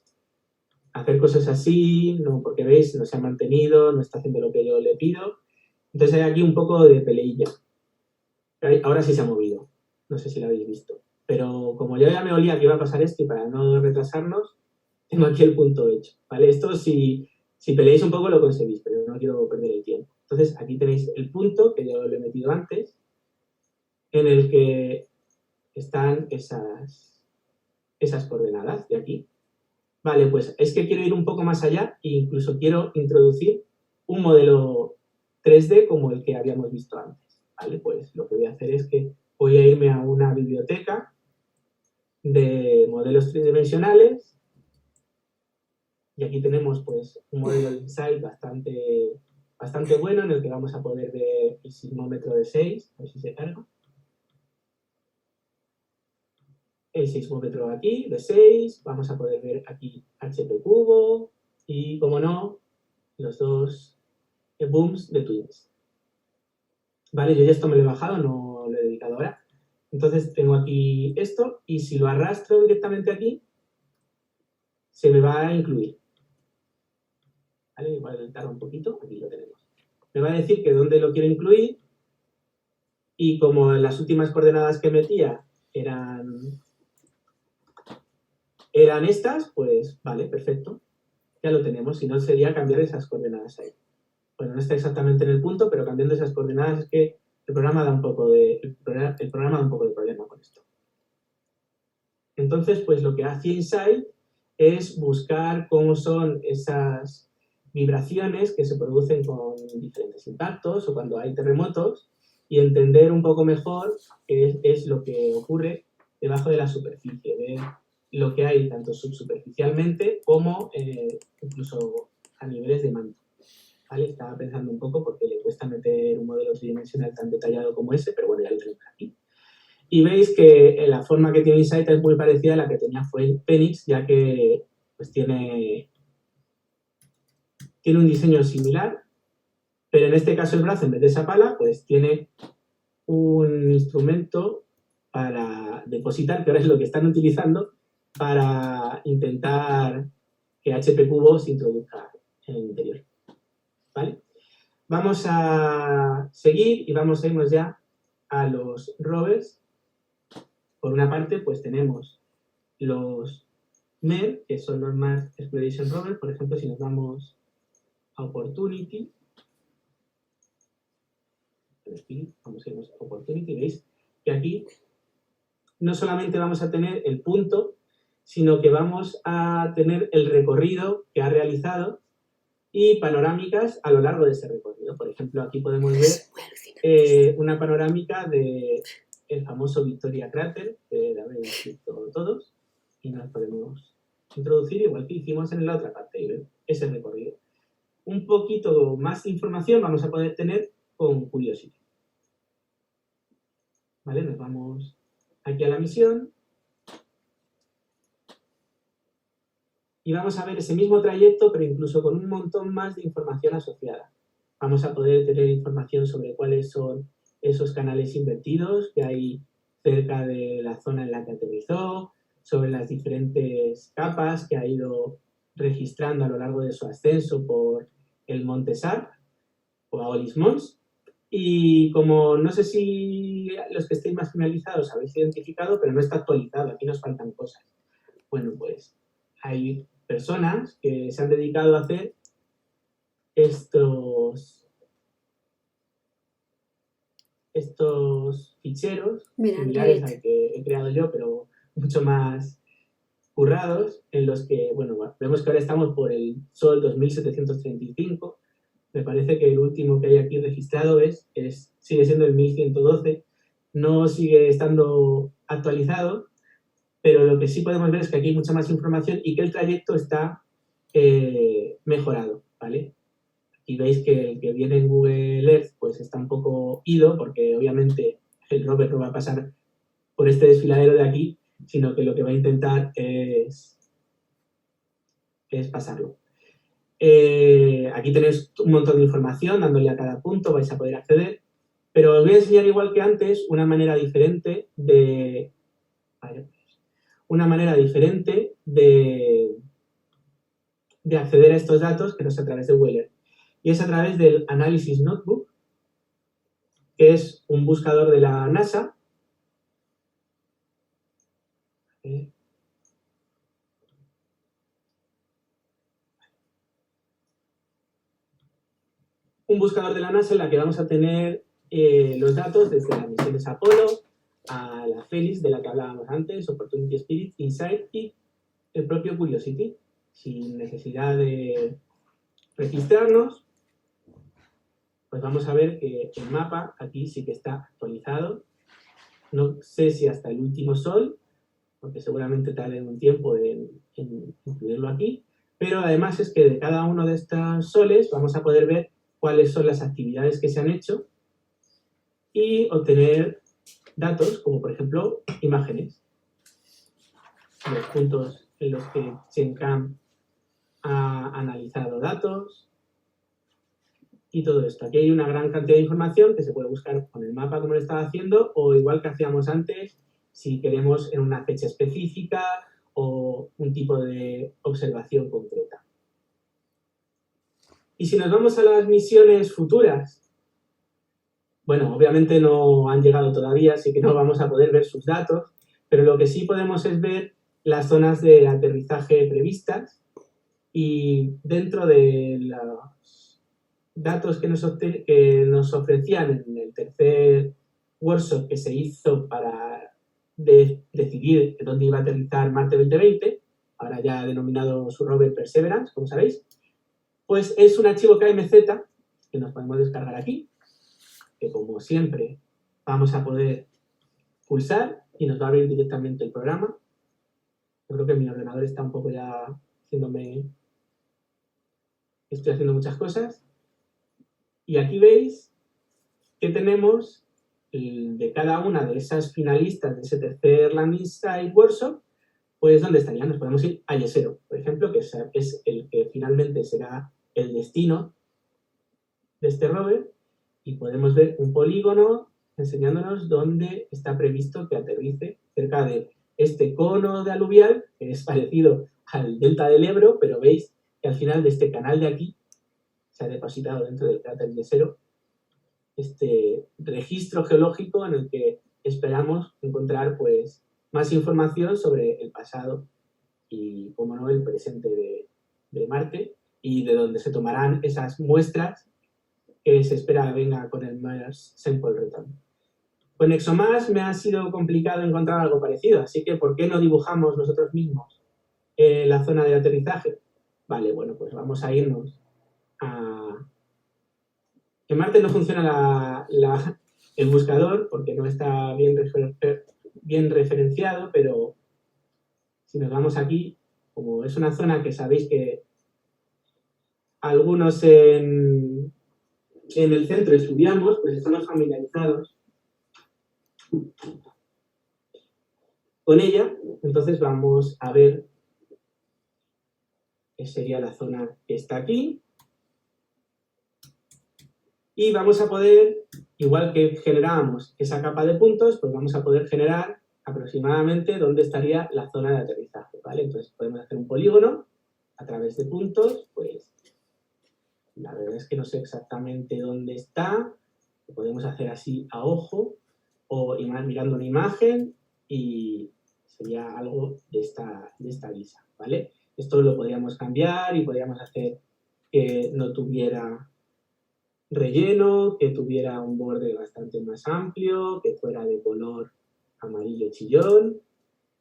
hacer cosas así, no, porque veis, no se ha mantenido, no está haciendo lo que yo le pido. Entonces hay aquí un poco de peleilla. Ahora sí se ha movido, no sé si lo habéis visto. Pero como yo ya me olía que iba a pasar esto y para no retrasarnos, tengo aquí el punto hecho, ¿vale? Esto si peleáis un poco lo conseguís, pero no quiero perder el tiempo. Entonces aquí tenéis el punto que yo le he metido antes, en el que están esas coordenadas de aquí. Vale, pues es que quiero ir un poco más allá e incluso quiero introducir un modelo 3D como el que habíamos visto antes. Vale, pues lo que voy a hacer es que voy a irme a una biblioteca de modelos tridimensionales y aquí tenemos pues un modelo de Insight bastante bueno en el que vamos a poder ver el sismómetro de 6, a ver si se carga. El sismómetro aquí de 6, vamos a poder ver aquí HP cubo y, como no, los dos booms de Twins. Vale, yo ya esto me lo he bajado, no lo he dedicado ahora. Entonces tengo aquí esto y si lo arrastro directamente aquí, se me va a incluir. ¿Vale? Igual tarda un poquito, aquí lo tenemos. Me va a decir que dónde lo quiero incluir y como las últimas coordenadas que metía eran estas, pues vale, perfecto. Ya lo tenemos, si no sería cambiar esas coordenadas ahí. Bueno, no está exactamente en el punto, pero cambiando esas coordenadas es que el programa da un poco de problema con esto. Entonces, pues lo que hace Insight es buscar cómo son esas vibraciones que se producen con diferentes impactos o cuando hay terremotos y entender un poco mejor qué es lo que ocurre debajo de la superficie, ver lo que hay tanto subsuperficialmente como incluso a niveles de manto. ¿Vale? Estaba pensando un poco porque le cuesta meter un modelo tridimensional tan detallado como ese, pero bueno, ya lo tenemos aquí. Y veis que la forma que tiene Insight es muy parecida a la que tenía Phoenix, ya que pues, tiene un diseño similar, pero en este caso el brazo, en vez de esa pala, pues tiene un instrumento para depositar, que ahora es lo que están utilizando, para intentar que HP Cubo se introduzca en el interior. ¿Vale? Vamos a seguir y vamos a irnos ya a los rovers. Por una parte, pues tenemos los MER, que son los Mars Exploration Rover. Por ejemplo, si nos vamos a Opportunity, vamos a irnos a Opportunity, veis que aquí no solamente vamos a tener el punto, sino que vamos a tener el recorrido que ha realizado y panorámicas a lo largo de ese recorrido. Por ejemplo, aquí podemos ver una panorámica del famoso Victoria Crater, que la habéis visto todos, y nos podemos introducir igual que hicimos en la otra parte y ver ese recorrido. Un poquito más de información vamos a poder tener con Curiosity. ¿Vale? Nos vamos aquí a la misión y vamos a ver ese mismo trayecto, pero incluso con un montón más de información asociada. Vamos a poder tener información sobre cuáles son esos canales invertidos que hay cerca de la zona en la que aterrizó, sobre las diferentes capas que ha ido registrando a lo largo de su ascenso por el Monte Sarp o Aolis Mons. Y como no sé si los que estéis más finalizados habéis identificado, pero no está actualizado, aquí nos faltan cosas. Bueno, pues hay personas que se han dedicado a hacer estos ficheros similares al que he creado yo, pero mucho más currados, en los que, bueno, vemos que ahora estamos por el Sol 2735. Me parece que el último que hay aquí registrado sigue siendo el 1112. No sigue estando actualizado, pero lo que sí podemos ver es que aquí hay mucha más información y que el trayecto está mejorado, ¿vale? Aquí veis que el que viene en Google Earth pues está un poco ido porque obviamente el rover no va a pasar por este desfiladero de aquí, sino que lo que va a intentar es pasarlo. Aquí tenéis un montón de información, dándole a cada punto vais a poder acceder, pero os voy a enseñar igual que antes una manera diferente de acceder a estos datos que no es a través de Weller. Y es a través del Analysis Notebook, que es un buscador de la NASA. Un buscador de la NASA en la que vamos a tener los datos desde las misiones Apolo a la Félix, de la que hablábamos antes, Opportunity Spirit, InSight y el propio Curiosity, sin necesidad de registrarnos. Pues vamos a ver que el mapa aquí sí que está actualizado. No sé si hasta el último sol, porque seguramente tarde un tiempo en incluirlo aquí, pero además es que de cada uno de estos soles vamos a poder ver cuáles son las actividades que se han hecho y obtener datos, como por ejemplo imágenes. Los puntos en los que Chencam ha analizado datos y todo esto. Aquí hay una gran cantidad de información que se puede buscar con el mapa como lo estaba haciendo o igual que hacíamos antes si queremos en una fecha específica o un tipo de observación concreta. Y si nos vamos a las misiones futuras, bueno, obviamente no han llegado todavía, así que no vamos a poder ver sus datos, pero lo que sí podemos es ver las zonas de aterrizaje previstas y dentro de los datos que nos ofrecían en el tercer workshop que se hizo para decidir dónde iba a aterrizar Marte 2020, ahora ya denominado su rover Perseverance, como sabéis, pues es un archivo KMZ que nos podemos descargar aquí, que como siempre vamos a poder pulsar y nos va a abrir directamente el programa. Yo creo que mi ordenador está un poco ya estoy haciendo muchas cosas. Y aquí veis que tenemos de cada una de esas finalistas de ese tercer Landing Site Workshop, pues dónde estarían. Nos podemos ir a Yesero, por ejemplo, que es el que finalmente será el destino de este rover, y podemos ver un polígono enseñándonos dónde está previsto que aterrice cerca de este cono de aluvial, que es parecido al delta del Ebro, pero veis que al final de este canal de aquí se ha depositado dentro del cráter Yesero este registro geológico en el que esperamos encontrar pues más información sobre el pasado y, como no, el presente de Marte y de donde se tomarán esas muestras que se espera venga con el Mars Sample Return. Con ExoMars me ha sido complicado encontrar algo parecido, así que ¿por qué no dibujamos nosotros mismos la zona de aterrizaje? Vale, bueno, pues vamos a irnos a... En Marte no funciona el buscador porque no está bien referenciado, pero si nos vamos aquí, como es una zona que sabéis que algunos en el centro estudiamos, pues estamos familiarizados con ella. Entonces vamos a ver qué sería la zona que está aquí. Y vamos a poder, igual que generábamos esa capa de puntos, pues vamos a poder generar aproximadamente dónde estaría la zona de aterrizaje, ¿vale? Entonces podemos hacer un polígono a través de puntos, pues la verdad es que no sé exactamente dónde está, lo podemos hacer así a ojo o mirando una imagen y sería algo de esta guisa, ¿vale? Esto lo podríamos cambiar y podríamos hacer que no tuviera relleno, que tuviera un borde bastante más amplio, que fuera de color amarillo chillón,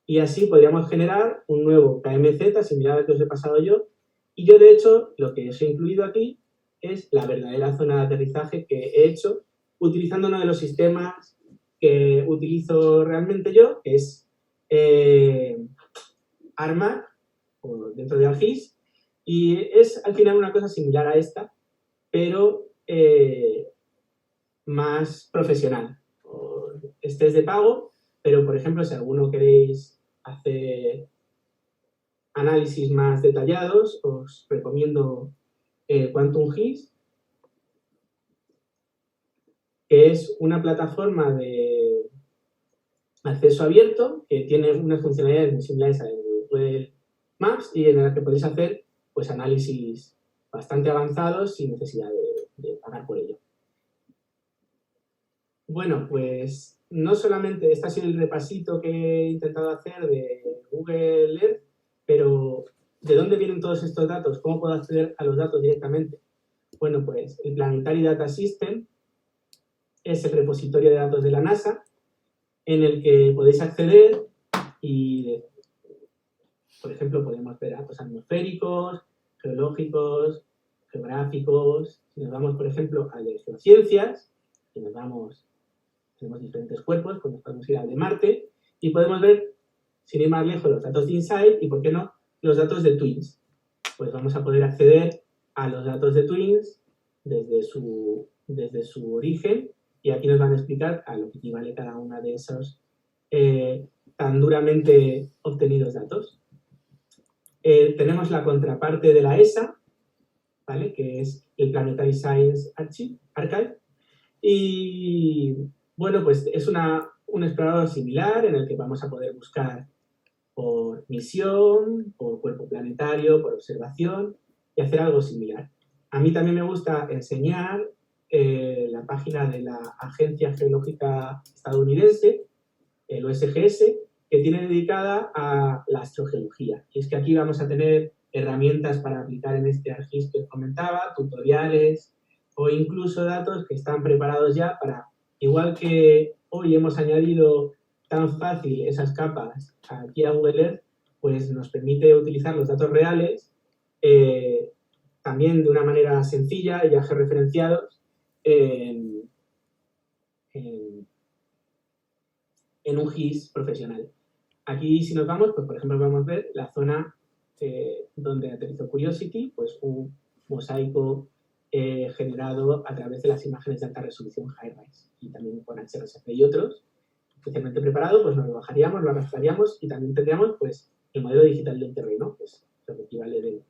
y así podríamos generar un nuevo KMZ similar al que os he pasado yo. Y yo, de hecho, lo que os he incluido aquí es la verdadera zona de aterrizaje que he hecho utilizando uno de los sistemas que utilizo realmente yo, que es ARMAC, o dentro de ArcGIS, y es al final una cosa similar a esta, pero más profesional. Este es de pago, pero por ejemplo, si alguno queréis hacer análisis más detallados, os recomiendo Quantum GIS, que es una plataforma de acceso abierto que tiene unas funcionalidades muy similares a Google Maps y en la que podéis hacer pues, análisis bastante avanzados sin necesidad de pagar por ello. Bueno, pues no solamente este ha sido el repasito que he intentado hacer de Google Earth, pero ¿de dónde vienen todos estos datos? ¿Cómo puedo acceder a los datos directamente? Bueno, pues el Planetary Data System es el repositorio de datos de la NASA en el que podéis acceder y, por ejemplo, podemos ver datos atmosféricos, geológicos, geográficos. Si nos vamos, por ejemplo, al de geociencias, si nos vamos, tenemos diferentes cuerpos, pues nos podemos ir al de Marte y podemos ver, sin ir más lejos, los datos de InSight y, ¿por qué no?, los datos de TWINS. Pues vamos a poder acceder a los datos de TWINS desde su origen y aquí nos van a explicar a lo que equivale cada una de esos tan duramente obtenidos datos. Tenemos la contraparte de la ESA, ¿vale?, que es el Planetary Science Archive. Y, bueno, pues es un explorador similar en el que vamos a poder buscar por misión, por cuerpo planetario, por observación y hacer algo similar. A mí también me gusta enseñar la página de la Agencia Geológica Estadounidense, el USGS, que tiene dedicada a la astrogeología. Y es que aquí vamos a tener herramientas para aplicar en este ArcGIS que os comentaba, tutoriales o incluso datos que están preparados ya para, igual que hoy hemos añadido tan fácil esas capas aquí a Google Earth, pues nos permite utilizar los datos reales también de una manera sencilla y ya georreferenciados en un GIS profesional. Aquí, si nos vamos, pues por ejemplo, vamos a ver la zona donde aterrizó Curiosity, pues un mosaico generado a través de las imágenes de alta resolución HiRISE y también con HRSG y otros, especialmente preparado, pues nos lo bajaríamos, lo arrastraríamos y también tendríamos pues el modelo digital del terreno, pues lo que equivale de,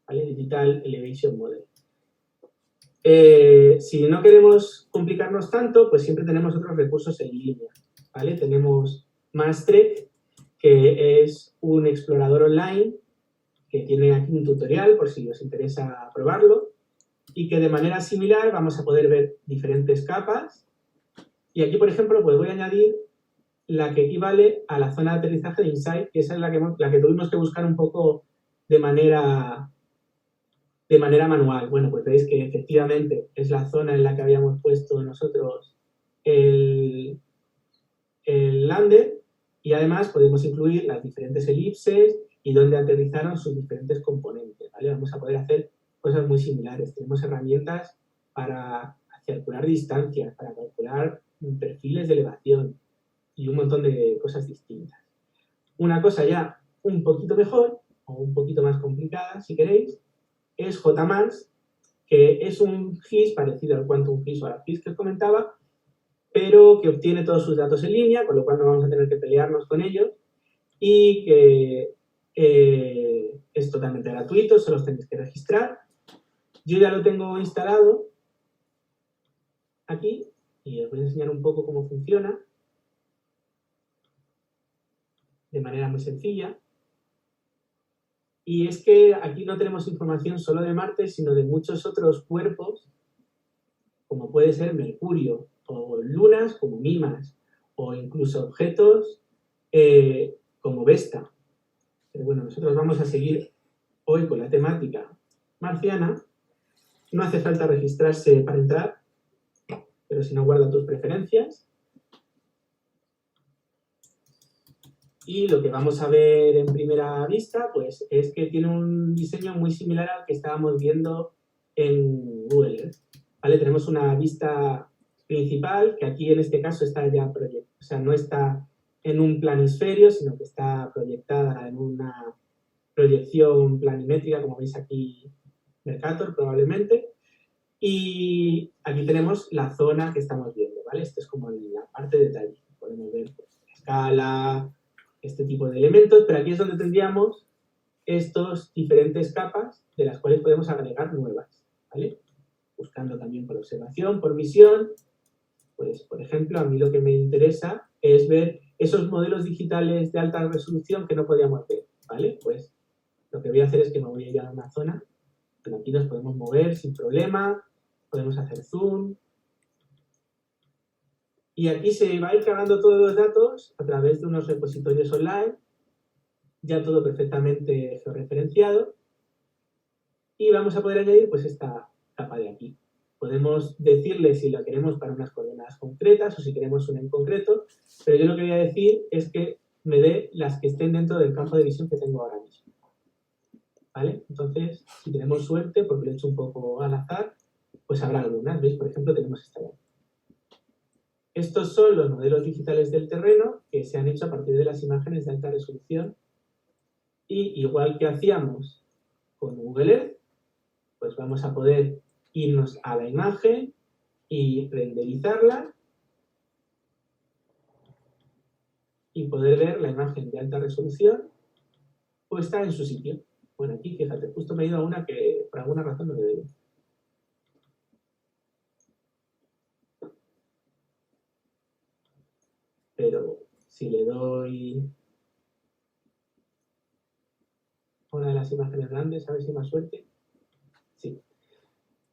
¿vale?, Digital Elevation Model. Si no queremos complicarnos tanto, pues siempre tenemos otros recursos en línea, ¿vale? Tenemos Mastrec, que es un explorador online que tiene aquí un tutorial por si os interesa probarlo y que de manera similar vamos a poder ver diferentes capas y aquí, por ejemplo, pues voy a añadir la que equivale a la zona de aterrizaje de InSight, que esa es la que tuvimos que buscar un poco de manera manual. Bueno, pues veis que efectivamente es la zona en la que habíamos puesto nosotros el lander y además podemos incluir las diferentes elipses y dónde aterrizaron sus diferentes componentes, ¿vale? Vamos a poder hacer cosas muy similares. Tenemos herramientas para calcular distancias, para calcular perfiles de elevación y un montón de cosas distintas. Una cosa ya un poquito mejor o un poquito más complicada, si queréis, es JMANS, que es un GIS parecido al Quantum GIS o al GIS que os comentaba, pero que obtiene todos sus datos en línea, con lo cual no vamos a tener que pelearnos con ellos, y que es totalmente gratuito, solo os tenéis que registrar. Yo ya lo tengo instalado aquí, y os voy a enseñar un poco cómo funciona, de manera muy sencilla. Y es que aquí no tenemos información solo de Marte, sino de muchos otros cuerpos, como puede ser Mercurio, o lunas como Mimas, o incluso objetos como Vesta. Pero bueno, nosotros vamos a seguir hoy con la temática marciana. No hace falta registrarse para entrar, pero si no, guarda tus preferencias. Y lo que vamos a ver en primera vista, pues, es que tiene un diseño muy similar al que estábamos viendo en Google Earth, ¿vale? Tenemos una vista principal, que aquí en este caso está ya proyectada, o sea, no está en un planisferio, sino que está proyectada en una proyección planimétrica, como veis aquí, Mercator probablemente. Y aquí tenemos la zona que estamos viendo, ¿vale? Esto es como la parte de detalle. Podemos ver pues, la escala, este tipo de elementos, pero aquí es donde tendríamos estos diferentes capas de las cuales podemos agregar nuevas, ¿vale? Buscando también por observación, por visión. Pues, por ejemplo, a mí lo que me interesa es ver esos modelos digitales de alta resolución que no podíamos ver, ¿vale? Pues lo que voy a hacer es que me voy a ir a una zona, pero aquí nos podemos mover sin problema, podemos hacer zoom. Y aquí se va a ir cargando todos los datos a través de unos repositorios online, ya todo perfectamente georreferenciado. Y vamos a poder añadir pues esta capa de aquí. Podemos decirle si la queremos para unas coordenadas concretas o si queremos una en concreto, pero yo lo que voy a decir es que me dé las que estén dentro del campo de visión que tengo ahora mismo. ¿Vale? Entonces, si tenemos suerte, porque lo he hecho un poco al azar, pues habrá algunas. ¿Veis? Por ejemplo, tenemos esta de aquí. Estos son los modelos digitales del terreno que se han hecho a partir de las imágenes de alta resolución. Y igual que hacíamos con Google Earth, pues vamos a poder irnos a la imagen y renderizarla y poder ver la imagen de alta resolución puesta en su sitio. Bueno, aquí, fíjate, justo me he ido a una que por alguna razón no le doy. Pero si le doy a una de las imágenes grandes, a ver si hay más suerte. Sí.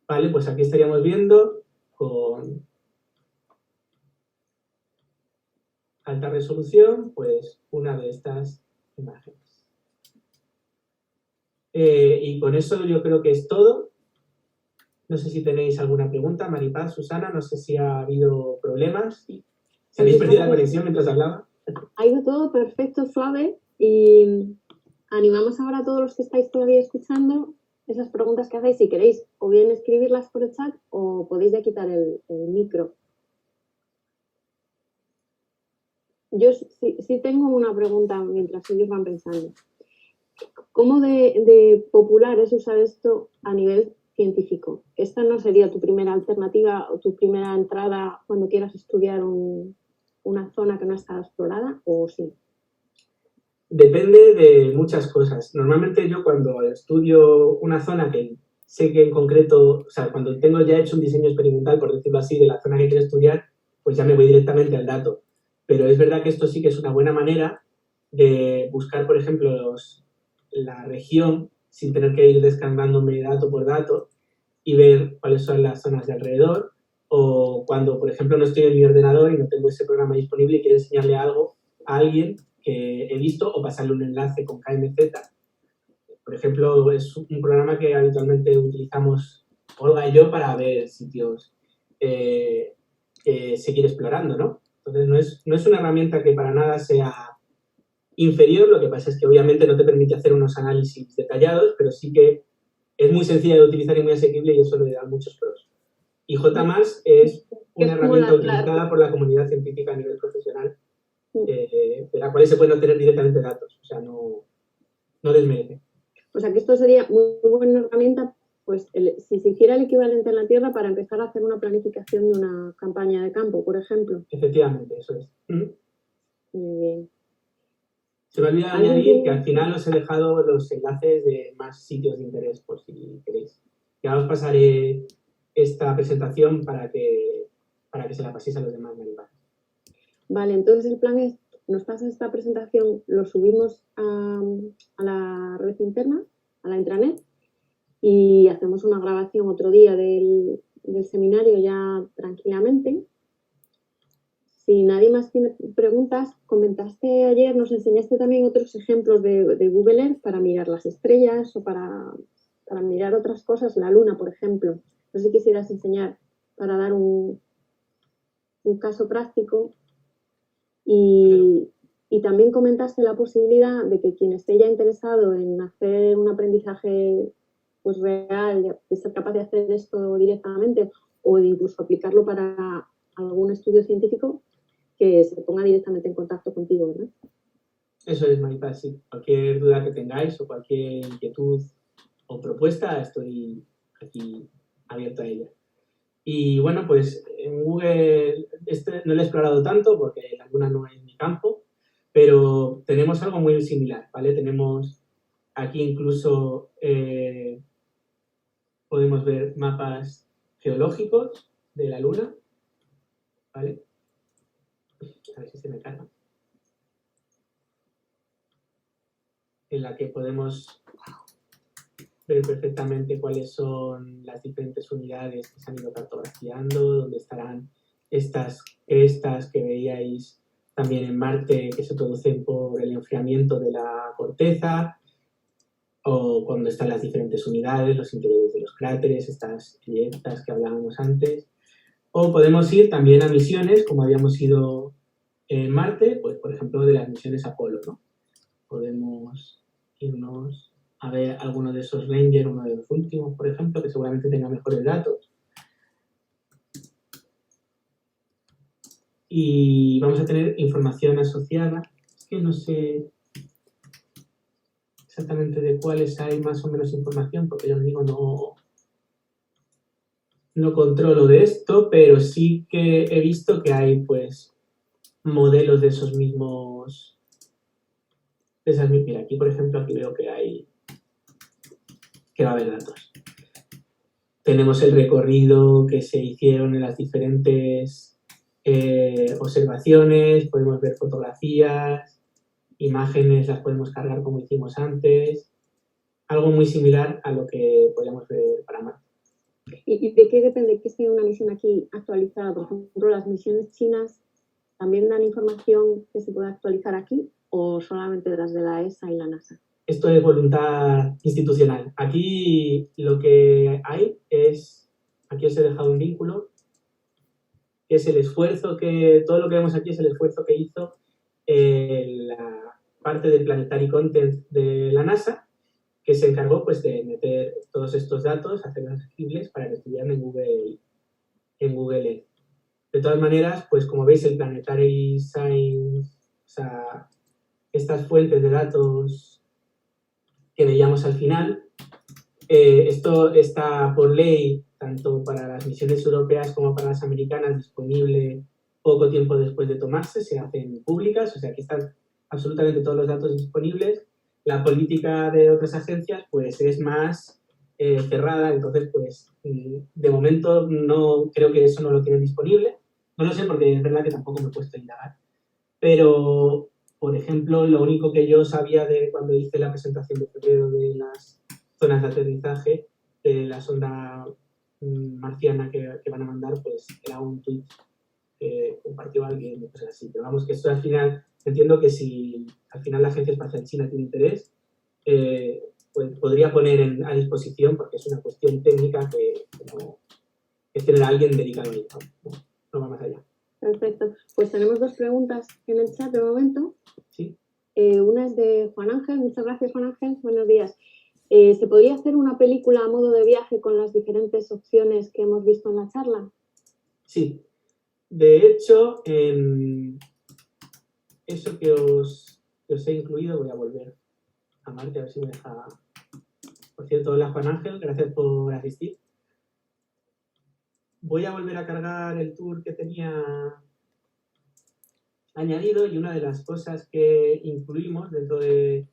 Vale, pues aquí estaríamos viendo con alta resolución, pues una de estas imágenes. Y con eso yo creo que es todo. No sé si tenéis alguna pregunta, Maripaz, Susana, no sé si ha habido problemas. ¿Se habéis perdido la conexión mientras hablaba? Ha ido todo perfecto, suave, y animamos ahora a todos los que estáis todavía escuchando esas preguntas que hacéis, si queréis, o bien escribirlas por el chat o podéis ya quitar el micro. Yo sí tengo una pregunta mientras ellos van pensando. ¿Cómo de popular es usar esto a nivel científico? ¿Esta no sería tu primera alternativa o tu primera entrada cuando quieras estudiar una zona que no está explorada, o sí? Depende de muchas cosas. Normalmente yo cuando estudio una zona que sé que en concreto, o sea, cuando tengo ya hecho un diseño experimental, por decirlo así, de la zona que quiero estudiar, pues ya me voy directamente al dato. Pero es verdad que esto sí que es una buena manera de buscar, por ejemplo, la región sin tener que ir descargándome dato por dato y ver cuáles son las zonas de alrededor. O cuando, por ejemplo, no estoy en mi ordenador y no tengo ese programa disponible y quiero enseñarle algo a alguien que he visto o pasarle un enlace con KMZ. Por ejemplo, es un programa que habitualmente utilizamos Olga y yo para ver sitios que seguir explorando, ¿no? Entonces, no es una herramienta que para nada sea inferior, lo que pasa es que obviamente no te permite hacer unos análisis detallados, pero sí que es muy sencilla de utilizar y muy asequible y eso le da muchos pros. Y JMass es una herramienta utilizada por la comunidad científica a nivel profesional, de la cual se pueden obtener directamente datos, o sea, no desmerece. O sea, que esto sería muy buena herramienta, pues si se hiciera el equivalente en la Tierra para empezar a hacer una planificación de una campaña de campo, por ejemplo. Efectivamente, eso es. Muy bien. Se me olvida añadir que al final os he dejado los enlaces de más sitios de interés, por si queréis. Ya os pasaré esta presentación para que se la paséis a los demás, Maripaz. Vale, entonces el plan es, nos pasa esta presentación, lo subimos a la red interna, a la intranet, y hacemos una grabación otro día del seminario ya tranquilamente. Si nadie más tiene preguntas, comentaste ayer, nos enseñaste también otros ejemplos de Google Earth para mirar las estrellas o para mirar otras cosas, la luna, por ejemplo. No sé si quisieras enseñar para dar un caso práctico. Y también comentaste la posibilidad de que quien esté ya interesado en hacer un aprendizaje pues real, de ser capaz de hacer esto directamente o de incluso aplicarlo para algún estudio científico, que se ponga directamente en contacto contigo, ¿verdad? Eso es, Maripaz, sí. Cualquier duda que tengáis o cualquier inquietud o propuesta, estoy aquí abierto a ella. Y bueno, pues en Google no lo he explorado tanto porque la luna no es mi campo, pero tenemos algo muy similar, ¿vale? Tenemos aquí incluso, podemos ver mapas geológicos de la Luna, ¿vale? A ver si se me carga. En la que podemos ver perfectamente cuáles son las diferentes unidades que se han ido cartografiando, dónde estarán estas crestas que veíais también en Marte que se producen por el enfriamiento de la corteza, o cuando están las diferentes unidades, los interiores de los cráteres, estas grietas que hablábamos antes. O podemos ir también a misiones, como habíamos ido en Marte, pues por ejemplo de las misiones Apolo, ¿no? Podemos irnos a ver alguno de esos Ranger, uno de los últimos, por ejemplo, que seguramente tenga mejores datos. Y vamos a tener información asociada. Es que no sé exactamente de cuáles hay más o menos información, porque yo os digo, no controlo de esto, pero sí que he visto que hay pues modelos de esos mismos. Mira, aquí por ejemplo, aquí veo que va a haber datos. Tenemos el recorrido que se hicieron en las diferentes observaciones, podemos ver fotografías, imágenes las podemos cargar como hicimos antes, algo muy similar a lo que podemos ver para Marte. ¿Y de qué depende que esté una misión aquí actualizada? Por ejemplo, las misiones chinas también dan información que se pueda actualizar aquí o solamente las de la ESA y la NASA. Esto es voluntad institucional. Aquí lo que hay es, aquí os he dejado un vínculo, que es el esfuerzo todo lo que vemos aquí es el esfuerzo que hizo la parte del Planetary Content de la NASA, que se encargó pues de meter todos estos datos, hacerlos accesibles para que estuvieran en Google Earth. De todas maneras, pues como veis, el Planetary Science, o sea, estas fuentes de datos que veíamos al final, esto está por ley, tanto para las misiones europeas como para las americanas, disponible poco tiempo después de tomarse, se hacen públicas, o sea que están absolutamente todos los datos disponibles. La política de otras agencias pues es más cerrada, entonces pues de momento no creo que eso no lo tienen disponible. No lo sé porque es verdad que tampoco me he puesto a indagar. Pero, por ejemplo, lo único que yo sabía de cuando hice la presentación de febrero de las zonas de aterrizaje de la sonda marciana que van a mandar, pues era un tweet que compartió alguien y cosas así. Pero vamos, que esto al final, entiendo que si al final la Agencia Espacial China tiene interés, pues podría poner a disposición, porque es una cuestión técnica que no, es tener a alguien dedicado a ello, no va más allá. Perfecto. Pues tenemos dos preguntas en el chat de momento. Sí. Una es de Juan Ángel. Muchas gracias, Juan Ángel. Buenos días. ¿Se podría hacer una película a modo de viaje con las diferentes opciones que hemos visto en la charla? Sí. De hecho, en eso que os he incluido, voy a volver a Marte, a ver si me deja. Por cierto, hola Juan Ángel, gracias por asistir. Voy a volver a cargar el tour que tenía añadido, y una de las cosas que incluimos dentro de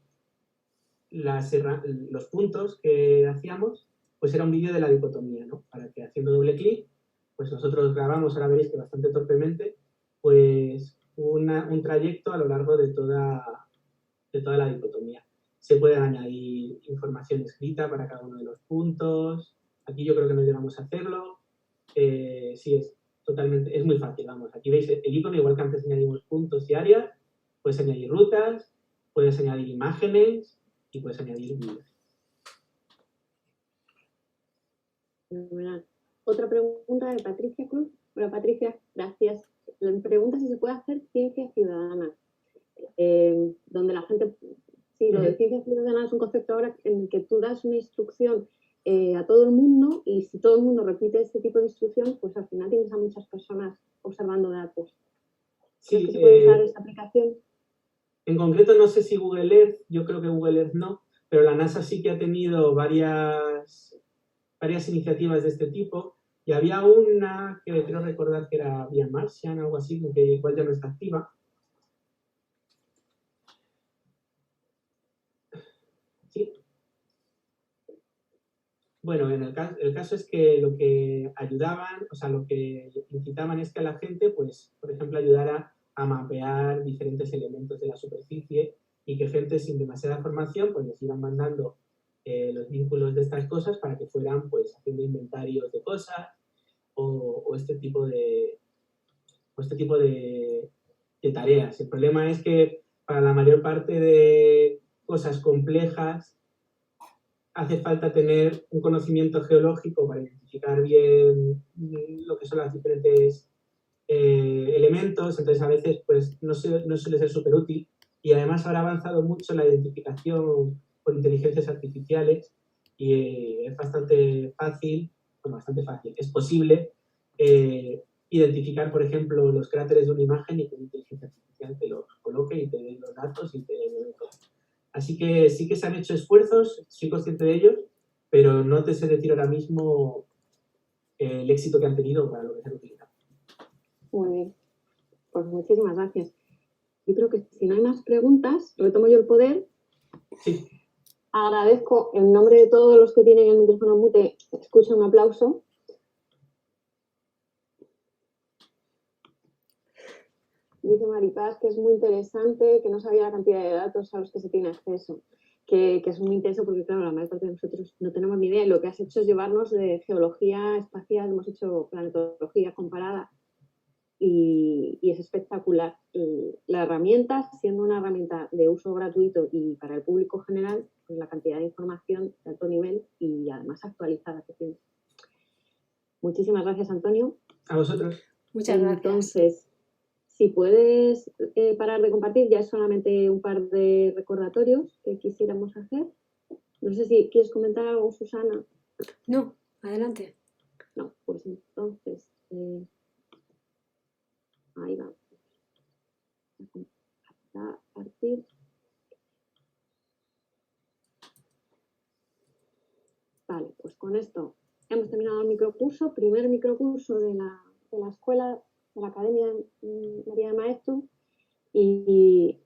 los puntos que hacíamos, pues era un vídeo de la dicotomía, ¿no? Para que haciendo doble clic, pues nosotros grabamos, ahora veréis que bastante torpemente, pues un trayecto a lo largo de toda la dicotomía. Se puede añadir información escrita para cada uno de los puntos. Aquí yo creo que no llegamos a hacerlo. Sí, es muy fácil, vamos. Aquí veis el icono, igual que antes añadimos puntos y áreas, puedes añadir rutas, puedes añadir imágenes y puedes añadir vídeos. Otra pregunta de Patricia Cruz. Hola Patricia, gracias. Me pregunta si se puede hacer ciencia ciudadana, donde la gente... Sí, lo de ciencia ciudadana es un concepto ahora en el que tú das una instrucción a todo el mundo, y si todo el mundo repite este tipo de instrucción, pues al final tienes a muchas personas observando datos. ¿Crees que se puede usar esta aplicación? En concreto no sé si Google Earth, yo creo que Google Earth no, pero la NASA sí que ha tenido varias iniciativas de este tipo, y había una que creo recordar que era Vía Martian, algo así, que igual ya no está activa. Bueno, el caso es que lo que ayudaban, o sea, lo que incitaban es que a la gente, pues, por ejemplo, ayudara a mapear diferentes elementos de la superficie y que gente sin demasiada formación, pues, les iban mandando los vínculos de estas cosas para que fueran, pues, haciendo inventarios de cosas o este tipo de tareas. El problema es que para la mayor parte de cosas complejas hace falta tener un conocimiento geológico para identificar bien lo que son los diferentes elementos, entonces a veces pues, no suele ser súper útil y además ahora ha avanzado mucho la identificación por inteligencias artificiales y es bastante fácil, es posible identificar, por ejemplo, los cráteres de una imagen y que una inteligencia artificial te los coloque y te dé los datos y te dé todo. Así que sí que se han hecho esfuerzos, soy consciente de ellos, pero no te sé decir ahora mismo el éxito que han tenido para lo que se han utilizado. Muy bien, pues muchísimas gracias. Yo creo que si no hay más preguntas, retomo yo el poder. Sí. Agradezco en nombre de todos los que tienen el micrófono mute, escucho un aplauso. Dice Maripaz que es muy interesante, que no sabía la cantidad de datos a los que se tiene acceso, que es muy intenso porque, claro, la mayor parte de nosotros no tenemos ni idea. Lo que has hecho es llevarnos de geología espacial, hemos hecho planetología comparada y es espectacular. La herramienta, siendo una herramienta de uso gratuito y para el público general, pues la cantidad de información de alto nivel y además actualizada que tiene. Muchísimas gracias, Antonio. A vosotros. Muchas gracias. Entonces, si puedes parar de compartir, ya es solamente un par de recordatorios que quisiéramos hacer. No sé si quieres comentar algo, Susana. No, adelante. No, pues entonces, ahí va. A partir. Vale, pues con esto hemos terminado el microcurso, primer microcurso de la escuela, de la Academia María de Maeztu. Y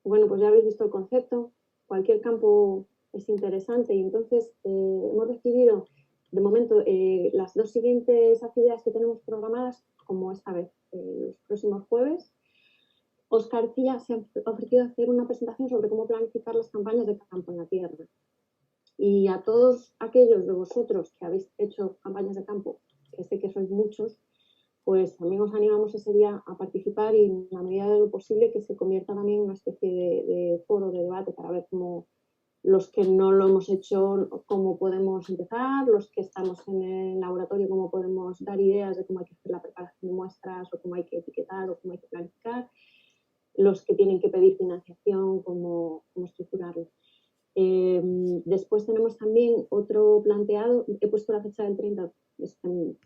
bueno, pues ya habéis visto el concepto. Cualquier campo es interesante y entonces hemos recibido de momento las dos siguientes actividades que tenemos programadas, como esta vez, los próximos jueves. Óscar Cía se ha ofrecido hacer una presentación sobre cómo planificar las campañas de campo en la tierra. Y a todos aquellos de vosotros que habéis hecho campañas de campo, que sé que sois muchos, pues también os animamos ese día a participar y en la medida de lo posible que se convierta también en una especie de foro de debate para ver cómo los que no lo hemos hecho, cómo podemos empezar, los que estamos en el laboratorio, cómo podemos dar ideas de cómo hay que hacer la preparación de muestras o cómo hay que etiquetar o cómo hay que planificar, los que tienen que pedir financiación, cómo estructurarlo. Después tenemos también otro planteado, he puesto la fecha del 30,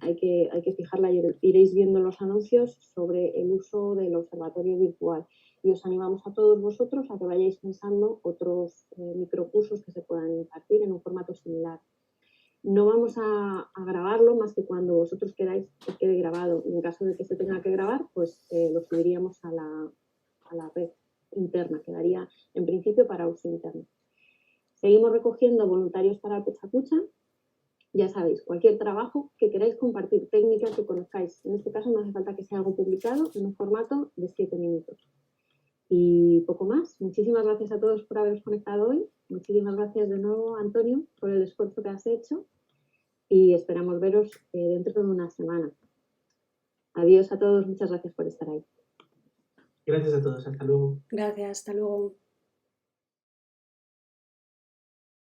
hay que fijarla y iréis viendo los anuncios sobre el uso del observatorio virtual. Y os animamos a todos vosotros a que vayáis pensando otros microcursos que se puedan impartir en un formato similar. No vamos a grabarlo más que cuando vosotros queráis que quede grabado. Y en caso de que se tenga que grabar, pues lo subiríamos a la red interna, quedaría en principio para uso interno. Seguimos recogiendo voluntarios para el Pechacucha. Ya sabéis, cualquier trabajo que queráis compartir, técnica que conozcáis. En este caso no hace falta que sea algo publicado en un formato de 7 minutos. Y poco más. Muchísimas gracias a todos por haberos conectado hoy. Muchísimas gracias de nuevo, Antonio, por el esfuerzo que has hecho. Y esperamos veros dentro de una semana. Adiós a todos. Muchas gracias por estar ahí. Gracias a todos. Hasta luego. Gracias, hasta luego.